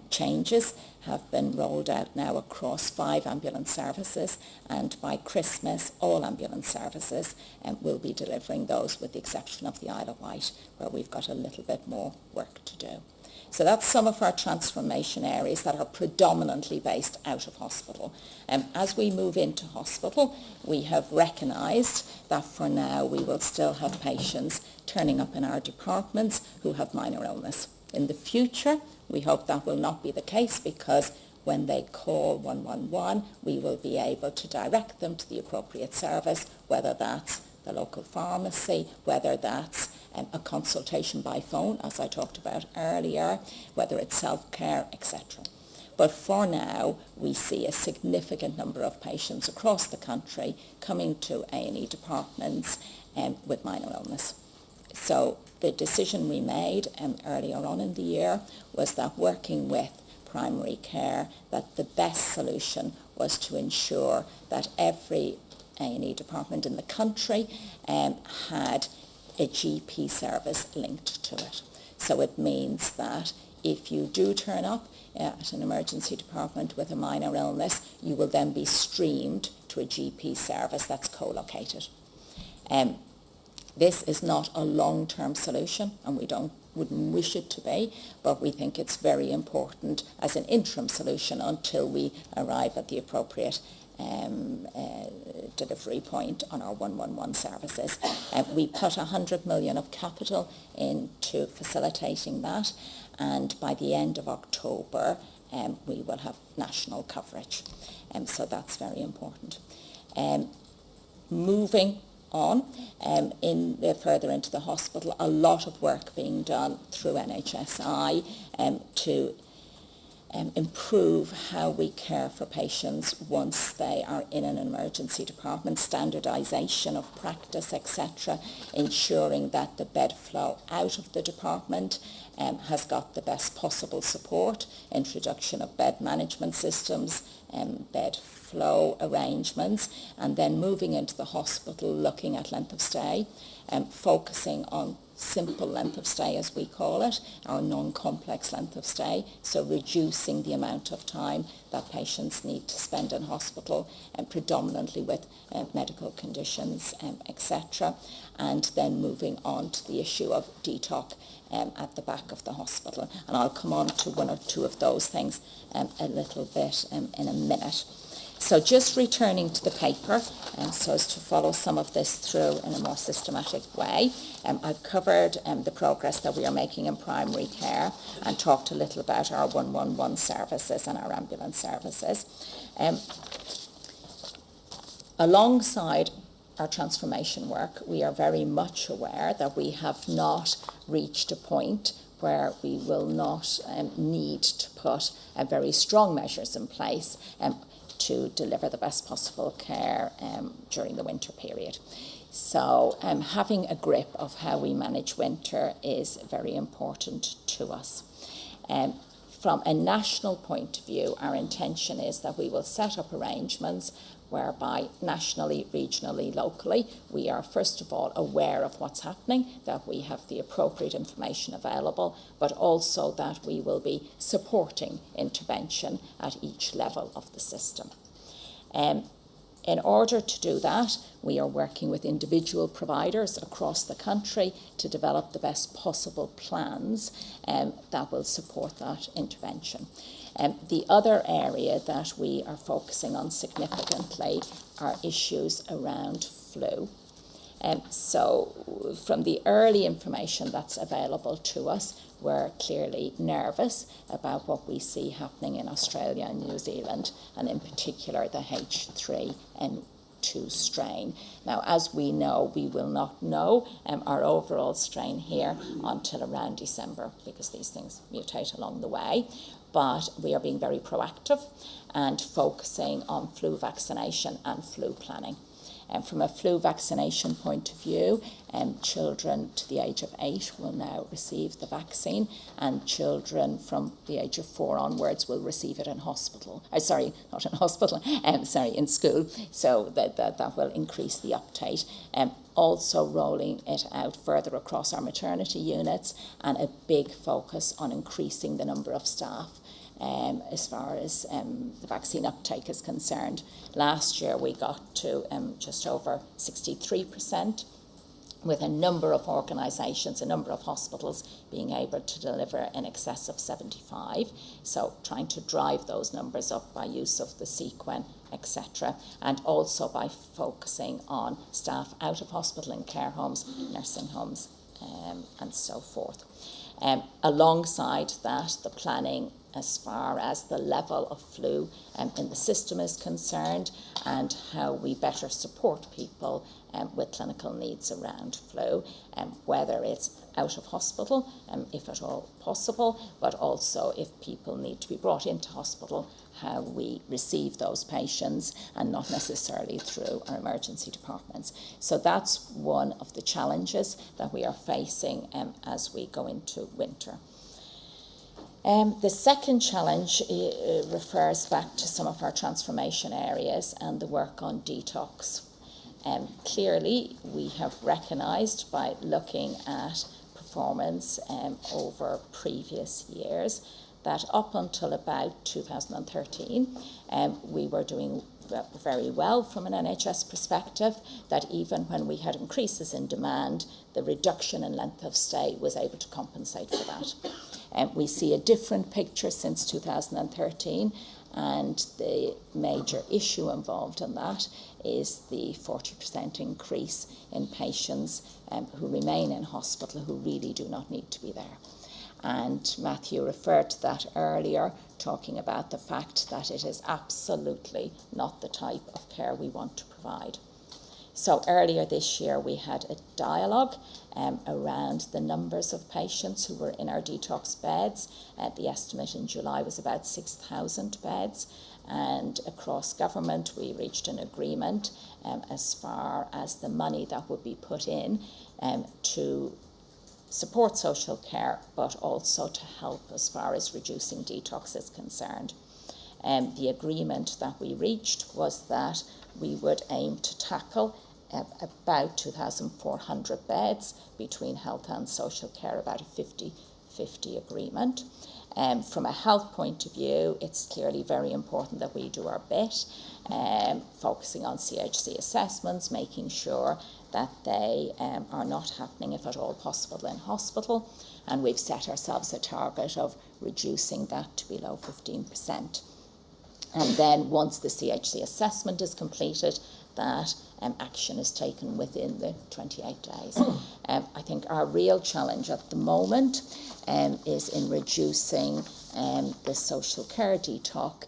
changes have been rolled out now across 5 ambulance services, and by Christmas all ambulance services will be delivering those, with the exception of the Isle of Wight, where we've got a little bit more work to do. So that's some of our transformation areas that are predominantly based out of hospital. As we move into hospital, we have recognised that for now we will still have patients turning up in our departments who have minor illness. In the future, we hope that will not be the case, because when they call 111, we will be able to direct them to the appropriate service, whether that's the local pharmacy, whether that's a consultation by phone, as I talked about earlier, whether it's self-care, etc. But for now, we see a significant number of patients across the country coming to A&E departments with minor illness. So the decision we made earlier on in the year was that, working with primary care, that the best solution was to ensure that every A&E department in the country had a GP service linked to it. So it means that if you do turn up at an emergency department with a minor illness, you will then be streamed to a GP service that's co-located. This is not a long-term solution, and we wouldn't wish it to be, but we think it's very important as an interim solution until we arrive at the appropriate delivery point on our 111 services. We put 100 million of capital into facilitating that, and by the end of October we will have national coverage, so that's very important. Moving on, further into the hospital, a lot of work being done through NHSI to improve how we care for patients once they are in an emergency department, standardisation of practice, etc., ensuring that the bed flow out of the department has got the best possible support, introduction of bed management systems, bed flow arrangements, and then moving into the hospital, looking at length of stay, focusing on simple length of stay, as we call it, or non-complex length of stay, so reducing the amount of time that patients need to spend in hospital, and predominantly with medical conditions, etc., and then moving on to the issue of detox at the back of the hospital. And I'll come on to one or two of those things a little bit in a minute. So just returning to the paper, so as to follow some of this through in a more systematic way. I've covered the progress that we are making in primary care and talked a little about our 111 services and our ambulance services. Alongside our transformation work, we are very much aware that we have not reached a point where we will not need to put very strong measures in place to deliver the best possible care during the winter period. So having a grip of how we manage winter is very important to us. From a national point of view, our intention is that we will set up arrangements whereby nationally, regionally, locally, we are first of all aware of what's happening, that we have the appropriate information available, but also that we will be supporting intervention at each level of the system. In order to do that, we are working with individual providers across the country to develop the best possible plans that will support that intervention. The other area that we are focusing on significantly are issues around flu. So from the early information that's available to us, we're clearly nervous about what we see happening in Australia and New Zealand, and in particular the H3N2 strain. Now, as we know, we will not know our overall strain here until around December, because these things mutate along the way. But we are being very proactive and focusing on flu vaccination and flu planning. From a flu vaccination point of view, children to the age of 8 will now receive the vaccine, and children from the age of 4 onwards will receive it in hospital. Not in hospital, in school. So that will increase the uptake. Also rolling it out further across our maternity units, and a big focus on increasing the number of staff. As far as the vaccine uptake is concerned. Last year we got to just over 63%, with a number of organisations, a number of hospitals being able to deliver in excess of 75. So trying to drive those numbers up by use of the sequin, etc. And also by focusing on staff out of hospital and care homes, nursing homes, and so forth. Alongside that, the planning as far as the level of flu in the system is concerned, and how we better support people with clinical needs around flu, whether it's out of hospital, if at all possible, but also if people need to be brought into hospital, how we receive those patients, and not necessarily through our emergency departments. So that's one of the challenges that we are facing as we go into winter. The second challenge refers back to some of our transformation areas and the work on detox. Clearly, we have recognised by looking at performance over previous years that up until about 2013, we were doing very well from an NHS perspective, that even when we had increases in demand, the reduction in length of stay was able to compensate for that. We see a different picture since 2013, and the major issue involved in that is the 40% increase in patients who remain in hospital who really do not need to be there. And Matthew referred to that earlier, talking about the fact that it is absolutely not the type of care we want to provide. So earlier this year we had a dialogue around the numbers of patients who were in our detox beds. The estimate in July was about 6,000 beds, and across government we reached an agreement as far as the money that would be put in to support social care, but also to help as far as reducing detox is concerned. The agreement that we reached was that we would aim to tackle about 2,400 beds between health and social care, about a 50-50 agreement. From a health point of view, it's clearly very important that we do our bit, focusing on CHC assessments, making sure that they are not happening, if at all possible, in hospital. And we've set ourselves a target of reducing that to below 15%. And then once the CHC assessment is completed, that action is taken within the 28 days. I think our real challenge at the moment is in reducing the social care detox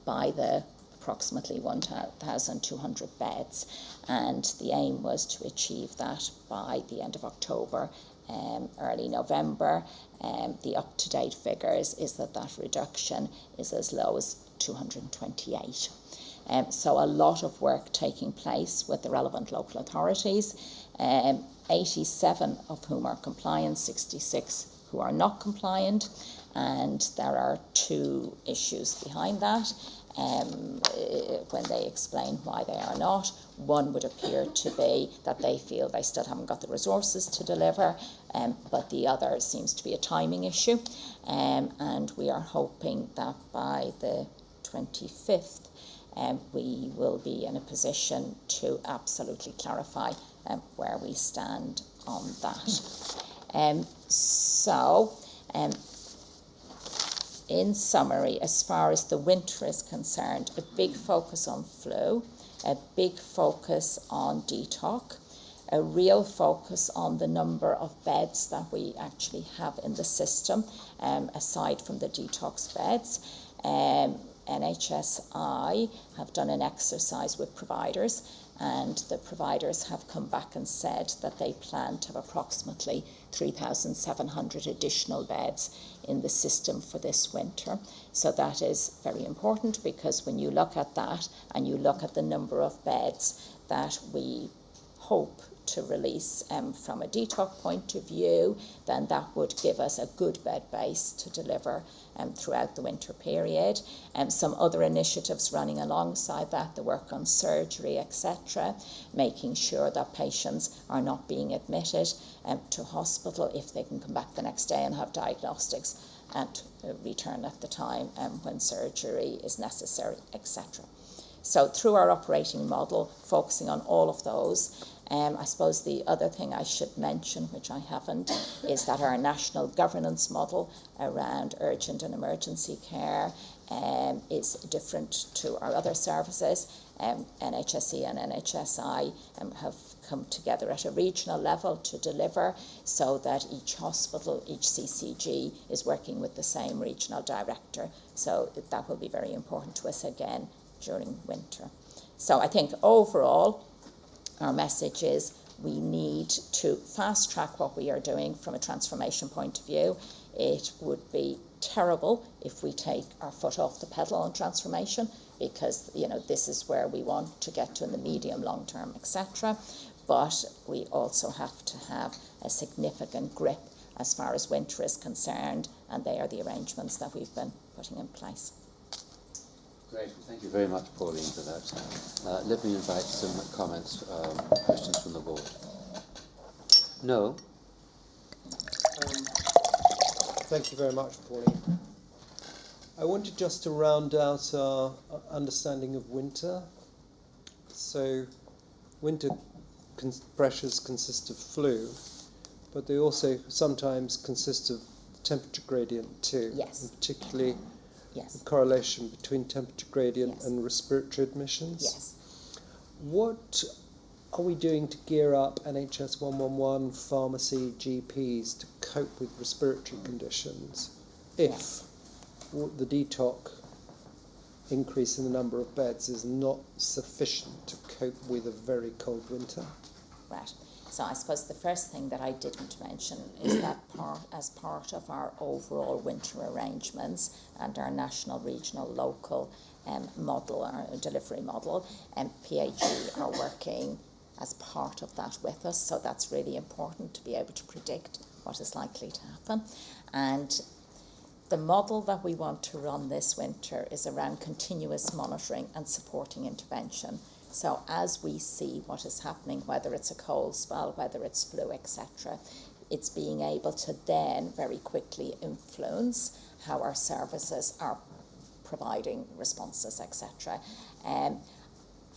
by the approximately 1,200 beds, and the aim was to achieve that by the end of October, early November. The up-to-date figures is that reduction is as low as 228. So a lot of work taking place with the relevant local authorities, 87 of whom are compliant, 66 who are not compliant, and there are two issues behind that. When they explain why they are not, one would appear to be that they feel they still haven't got the resources to deliver, but the other seems to be a timing issue, and we are hoping that by the 25th we will be in a position to absolutely clarify where we stand on that. In summary, as far as the winter is concerned, a big focus on flu, a big focus on detox, a real focus on the number of beds that we actually have in the system, aside from the detox beds. NHSI have done an exercise with providers, and the providers have come back and said that they plan to have approximately 3,700 additional beds in the system for this winter. So that is very important, because when you look at that and you look at the number of beds that we hope to release from a detox point of view, then that would give us a good bed base to deliver throughout the winter period. Some other initiatives running alongside that, the work on surgery, etc., making sure that patients are not being admitted to hospital if they can come back the next day and have diagnostics and return at the time when surgery is necessary, etc. So through our operating model, focusing on all of those. I suppose the other thing I should mention, which I haven't, is that our national governance model around urgent and emergency care is different to our other services. NHSE and NHSI have come together at a regional level to deliver, so that each hospital, each CCG is working with the same regional director. So that will be very important to us again during winter. So I think overall, our message is we need to fast track what we are doing from a transformation point of view. It would be terrible if we take our foot off the pedal on transformation, because this is where we want to get to in the medium, long term, etc. But we also have to have a significant grip as far as winter is concerned, and they are the arrangements that we've been putting in place. Great, thank you very much, Pauline, for that. Let me invite some comments, questions from the board. No? Thank you very much, Pauline. I wanted just to round out our understanding of winter. So, winter pressures consist of flu, but they also sometimes consist of temperature gradient too. Yes. And particularly yes. the correlation between temperature gradient yes. and respiratory admissions. Yes. What are we doing to gear up NHS 111, pharmacy, GPs to cope with respiratory conditions if the detox increase in the number of beds is not sufficient to cope with a very cold winter? Right. So I suppose the first thing that I didn't mention is that as part of our overall winter arrangements and our national, regional, local model, our delivery model, PAG are working as part of that with us. So that's really important to be able to predict what is likely to happen. And the model that we want to run this winter is around continuous monitoring and supporting intervention. So as we see what is happening, whether it's a cold spell, whether it's flu, etc., it's being able to then very quickly influence how our services are providing responses, etc.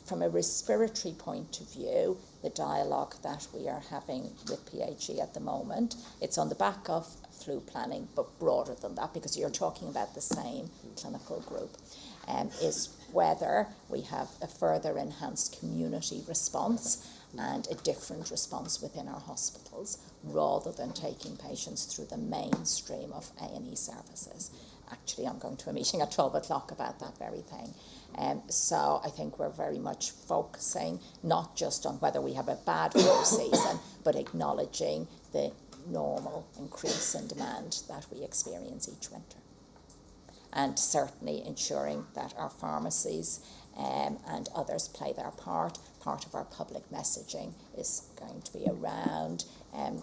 From a respiratory point of view, the dialogue that we are having with PAG at the moment, it's on the back of flu planning, but broader than that, because you're talking about the same clinical group, is whether we have a further enhanced community response and a different response within our hospitals, rather than taking patients through the mainstream of A&E services. Actually, I'm going to a meeting at 12 o'clock about that very thing. So I think we're very much focusing not just on whether we have a bad flu season, but acknowledging the normal increase in demand that we experience each winter. And certainly ensuring that our pharmacies and others play their part. Part of our public messaging is going to be around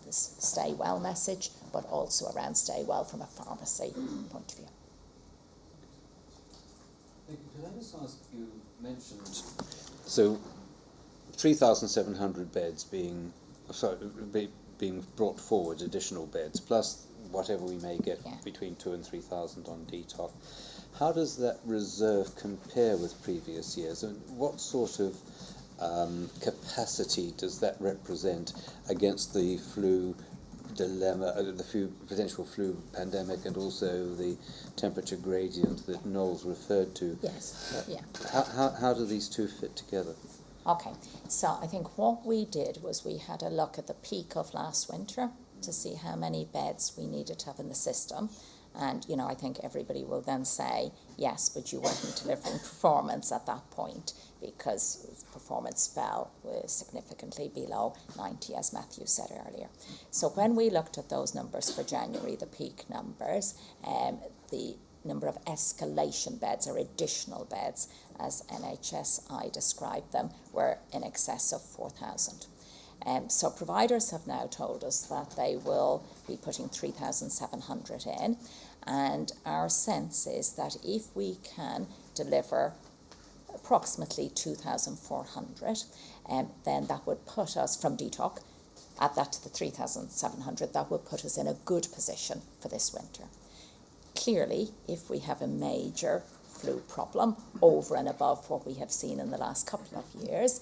this Stay Well message, but also around Stay Well from a pharmacy point of view. Could I just ask, you mentioned, so 3,700 beds being brought forward, additional beds, plus whatever we may get between 2,000 and 3,000 on detox. How does that reserve compare with previous years, and what sort of capacity does that represent against the flu dilemma, the potential flu pandemic, and also the temperature gradient that Noel's referred to? Yes, yeah. How do these two fit together? Okay, so I think what we did was we had a look at the peak of last winter to see how many beds we needed to have in the system. And, you know, I think everybody will then say, yes, but you weren't delivering performance at that point, because performance fell significantly below 90, as Matthew said earlier. So when we looked at those numbers for January, the peak numbers, the number of escalation beds or additional beds, as NHSI described them, were in excess of 4,000. So providers have now told us that they will be putting 3,700 in, and our sense is that if we can deliver approximately 2,400, then that would put us from detox at that to the 3,700. That would put us in a good position for this winter. Clearly, if we have a major flu problem over and above what we have seen in the last couple of years,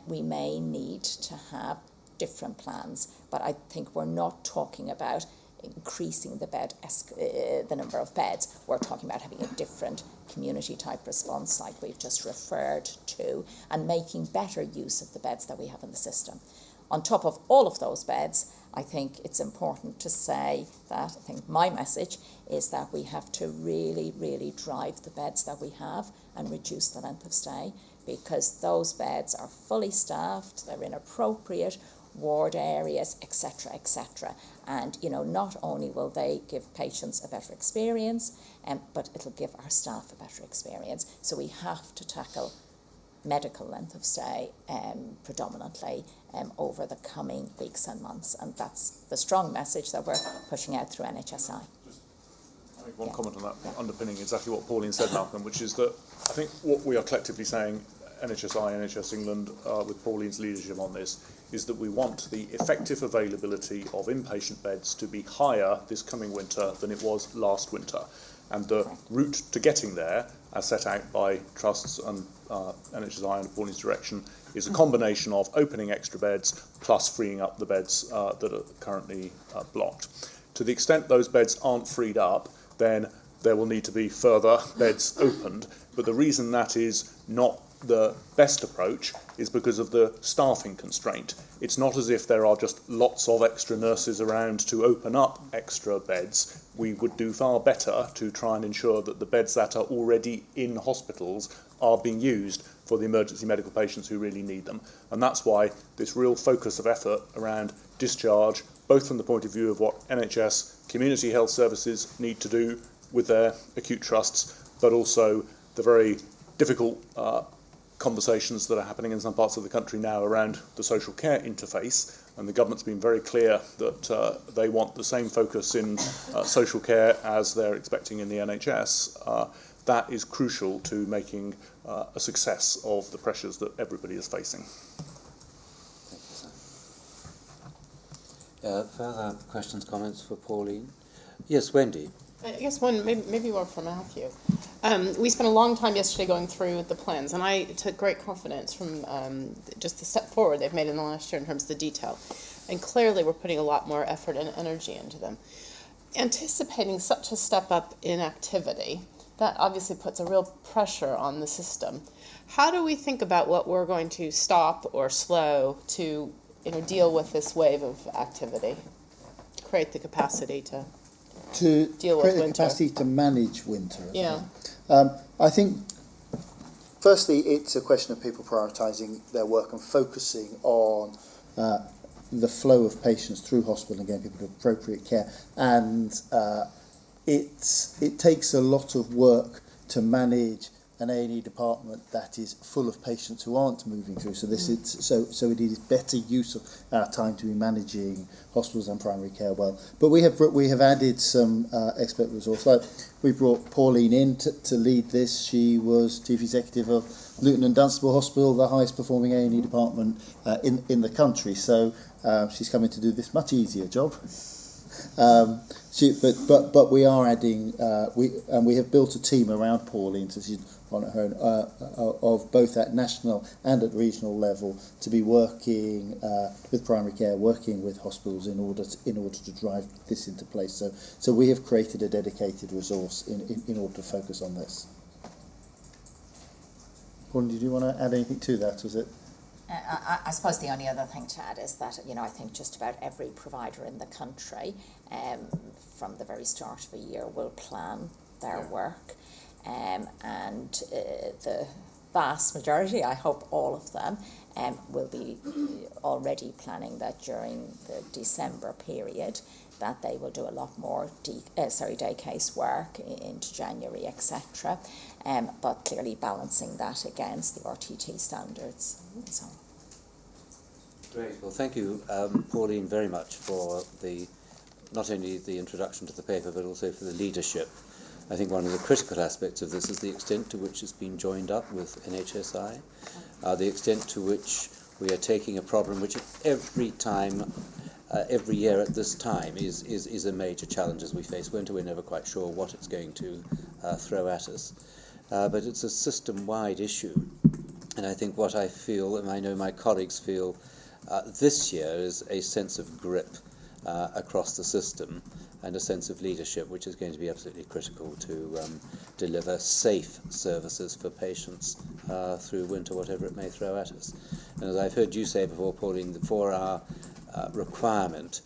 we may need to have different plans. But I think we're not talking about increasing the number of beds. We're talking about having a different community type response like we've just referred to, and making better use of the beds that we have in the system. On top of all of those beds, I think it's important to say that I think my message is that we have to really, really drive the beds that we have and reduce the length of stay, because those beds are fully staffed, they're in appropriate ward areas, etc., etc. And, you know, not only will they give patients a better experience, but it'll give our staff a better experience. So we have to tackle medical length of stay predominantly over the coming weeks and months, and that's the strong message that we're pushing out through NHSI. One comment on that, underpinning exactly what Pauline said, Malcolm, which is that I think what we are collectively saying, NHSI, NHS England, with Pauline's leadership on this, is that we want the effective availability of inpatient beds to be higher this coming winter than it was last winter. And the route to getting there, as set out by trusts and NHSI and Pauline's direction, is a combination of opening extra beds plus freeing up the beds that are currently blocked. To the extent those beds aren't freed up, then there will need to be further beds opened. But the reason that is not the best approach is because of the staffing constraint. It's not as if there are just lots of extra nurses around to open up extra beds. We would do far better to try and ensure that the beds that are already in hospitals are being used for the emergency medical patients who really need them. And that's why this real focus of effort around discharge, both from the point of view of what NHS community health services need to do with their acute trusts, but also the very difficult conversations that are happening in some parts of the country now around the social care interface, and the government's been very clear that they want the same focus in social care as they're expecting in the NHS. That is crucial to making a success of the pressures that everybody is facing. Thank you, sir. Further questions, comments for Pauline? Yes, Wendy. I guess one, maybe one for Matthew. We spent a long time yesterday going through the plans, and I took great confidence from just the step forward they've made in the last year in terms of the detail. And clearly we're putting a lot more effort and energy into them. anticipating such a step up in activity, that obviously puts a real pressure on the system. How do we think about what we're going to stop or slow to deal with this wave of activity, create the capacity to deal with create the winter? capacity to manage winter. Yeah. I think, firstly, it's a question of people prioritising their work and focusing on the flow of patients through hospital and getting people to appropriate care. And it takes a lot of work to manage an A&E department that is full of patients who aren't moving through. So so it is better use of our time to be managing hospitals and primary care well. But we have added some expert resource. Like we brought Pauline in to lead this. She was chief executive of Luton and Dunstable Hospital, the highest performing A&E department in the country. So she's coming to do this much easier job. But we are adding we have built a team around Pauline, so she's on her own, of both at national and at regional level to be working with primary care, working with hospitals in order to drive this into place. So we have created a dedicated resource in order to focus on this. Pauline, did you want to add anything to that? Was it? I suppose the only other thing to add is that, I think just about every provider in the country, from the very start of the year, will plan their work. And the vast majority, I hope all of them, will be already planning that during the December period, that they will do a lot more day case work into January, etc. But clearly balancing that against the RTT standards. So. Great. Well, thank you, Pauline, very much for not only the introduction to the paper, but also for the leadership. I think one of the critical aspects of this is the extent to which it's been joined up with NHSI, the extent to which we are taking a problem which every year at this time is a major challenge as we face winter. We're never quite sure what it's going to throw at us. But it's a system-wide issue. And I think what I feel, and I know my colleagues feel, this year is a sense of grip across the system and a sense of leadership, which is going to be absolutely critical to deliver safe services for patients through winter, whatever it may throw at us. And as I've heard you say before, Pauline, the 4-hour requirement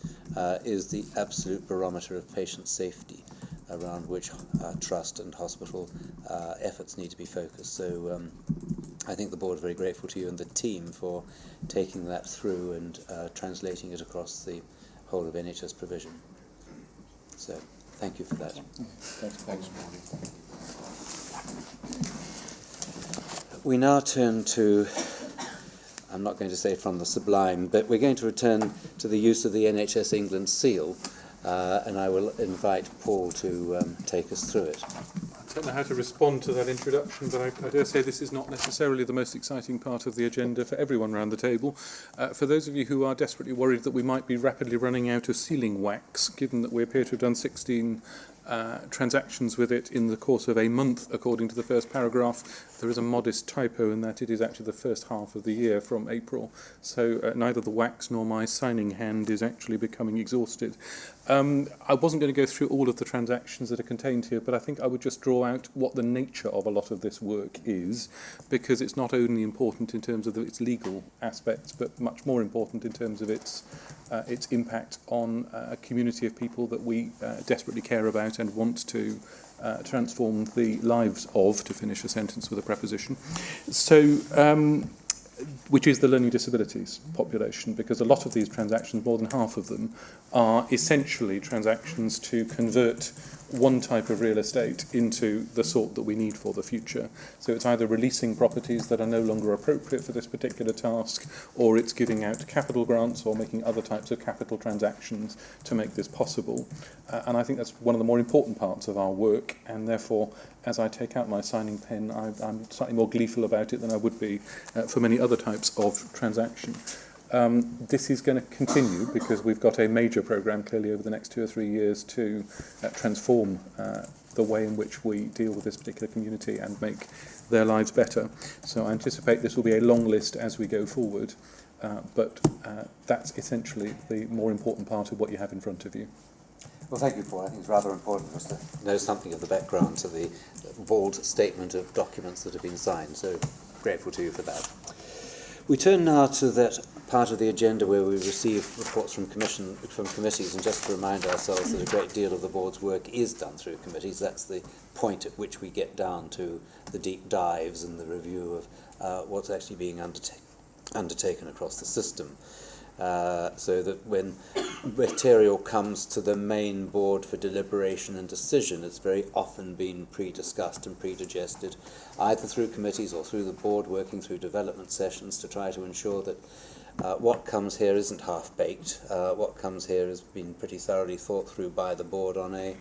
is the absolute barometer of patient safety around which trust and hospital efforts need to be focused. So I think the board are very grateful to you and the team for taking that through and translating it across the whole of NHS provision. So thank you for that. Thanks. We now turn to, I'm not going to say from the sublime, but we're going to return to the use of the NHS England seal, and I will invite Paul to take us through it. I don't know how to respond to that introduction, but I dare say this is not necessarily the most exciting part of the agenda for everyone around the table. For those of you who are desperately worried that we might be rapidly running out of sealing wax, given that we appear to have done 16 transactions with it in the course of a month, according to the first paragraph, there is a modest typo in that it is actually the first half of the year from April. So neither the wax nor my signing hand is actually becoming exhausted. I wasn't going to go through all of the transactions that are contained here, but I think I would just draw out what the nature of a lot of this work is, because it's not only important in terms of its legal aspects, but much more important in terms of its impact on a community of people that we desperately care about and want to transform the lives of, to finish a sentence with a preposition. So, which is the learning disabilities population, because a lot of these transactions, more than half of them, are essentially transactions to convert one type of real estate into the sort that we need for the future. So it's either releasing properties that are no longer appropriate for this particular task, or it's giving out capital grants or making other types of capital transactions to make this possible. And I think that's one of the more important parts of our work, and therefore, as I take out my signing pen, I'm slightly more gleeful about it than I would be for many other types of transaction. This is going to continue because we've got a major programme clearly over the next 2 or 3 years to transform the way in which we deal with this particular community and make their lives better. So I anticipate this will be a long list as we go forward, but that's essentially the more important part of what you have in front of you. Well, thank you, Paul. I think it's rather important for us to know something of the background to the bald statement of documents that have been signed, so grateful to you for that. We turn now to that part of the agenda where we receive reports from committees, and just to remind ourselves that a great deal of the board's work is done through committees. That's the point at which we get down to the deep dives and the review of what's actually being undertaken across the system. So that when material comes to the main board for deliberation and decision, it's very often been pre-discussed and pre-digested, either through committees or through the board working through development sessions to try to ensure that what comes here isn't half-baked. What comes here has been pretty thoroughly thought through by the board on a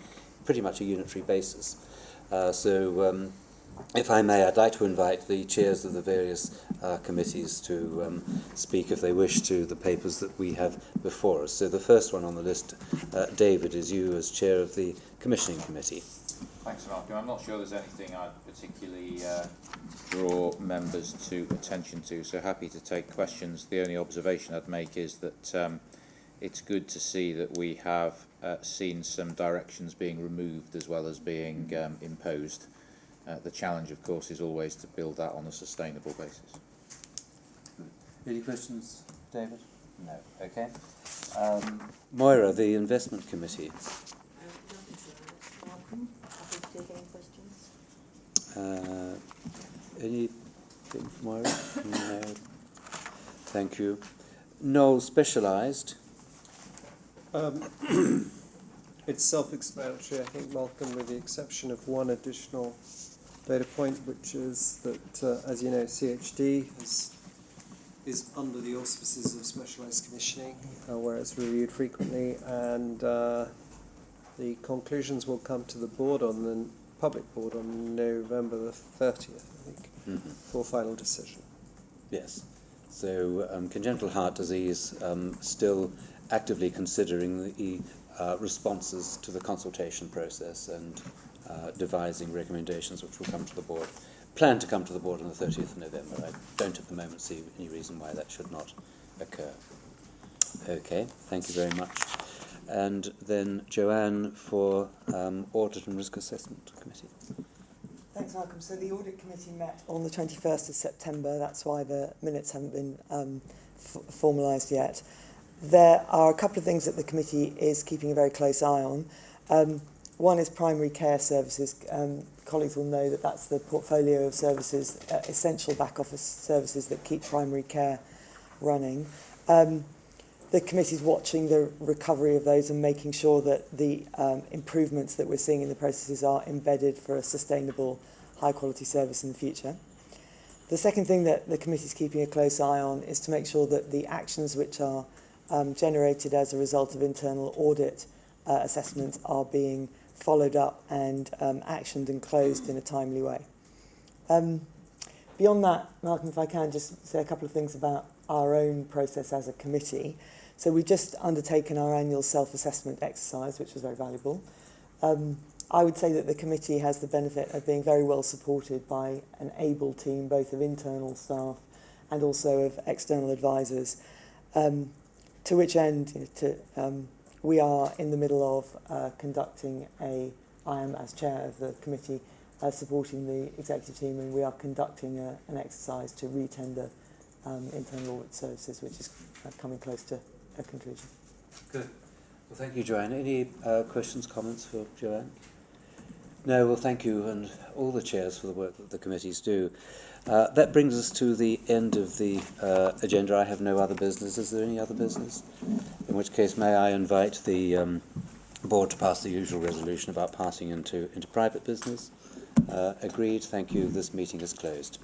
pretty much a unitary basis. If I may, I'd like to invite the chairs of the various committees to speak, if they wish, to the papers that we have before us. So the first one on the list, David, is you as chair of the Commissioning Committee. Thanks, Malcolm. I'm not sure there's anything I'd particularly draw members to attention to, so happy to take questions. The only observation I'd make is that it's good to see that we have seen some directions being removed as well as being imposed. The challenge, of course, is always to build that on a sustainable basis. Any questions, David? No. Okay. Moira, the Investment Committee. Welcome. Happy to take any questions. Anything from Moira? No. Thank you. No, Specialised. It's self-explanatory, I think, Malcolm, with the exception of one additional data point, which is that, as you know, CHD is under the auspices of Specialised Commissioning, where it's reviewed frequently, and the conclusions will come to the board, on the public board, on November the 30th, I think, for final decision. Yes. So congenital heart disease, still actively considering the responses to the consultation process and devising recommendations which will come to the board. Plan to come to the board on the 30th of November. I don't at the moment see any reason why that should not occur. Okay, thank you very much. And then Joanne for Audit and Risk Assessment Committee. Thanks, Malcolm. So the Audit Committee met on the 21st of September. That's why the minutes haven't been formalised yet. There are a couple of things that the committee is keeping a very close eye on. One is primary care services. Colleagues will know that that's the portfolio of services, essential back office services that keep primary care running. The committee is watching the recovery of those and making sure that the improvements that we're seeing in the processes are embedded for a sustainable, high-quality service in the future. The second thing that the committee is keeping a close eye on is to make sure that the actions which are generated as a result of internal audit assessments are being followed up and actioned and closed in a timely way. Beyond that, Malcolm, if I can just say a couple of things about our own process as a committee. So we've just undertaken our annual self-assessment exercise, which was very valuable. I would say that the committee has the benefit of being very well supported by an able team, both of internal staff and also of external advisors, to which end we are in the middle of conducting I am, as chair of the committee, supporting the executive team, and we are conducting an exercise to re-tender internal audit services, which is coming close to a conclusion. Good. Well, thank you, Joanne. Any questions, comments for Joanne? No, well, thank you, and all the chairs for the work that the committees do. That brings us to the end of the agenda. I have no other business. Is there any other business? In which case, may I invite the board to pass the usual resolution about passing into private business? Agreed. Thank you. This meeting is closed.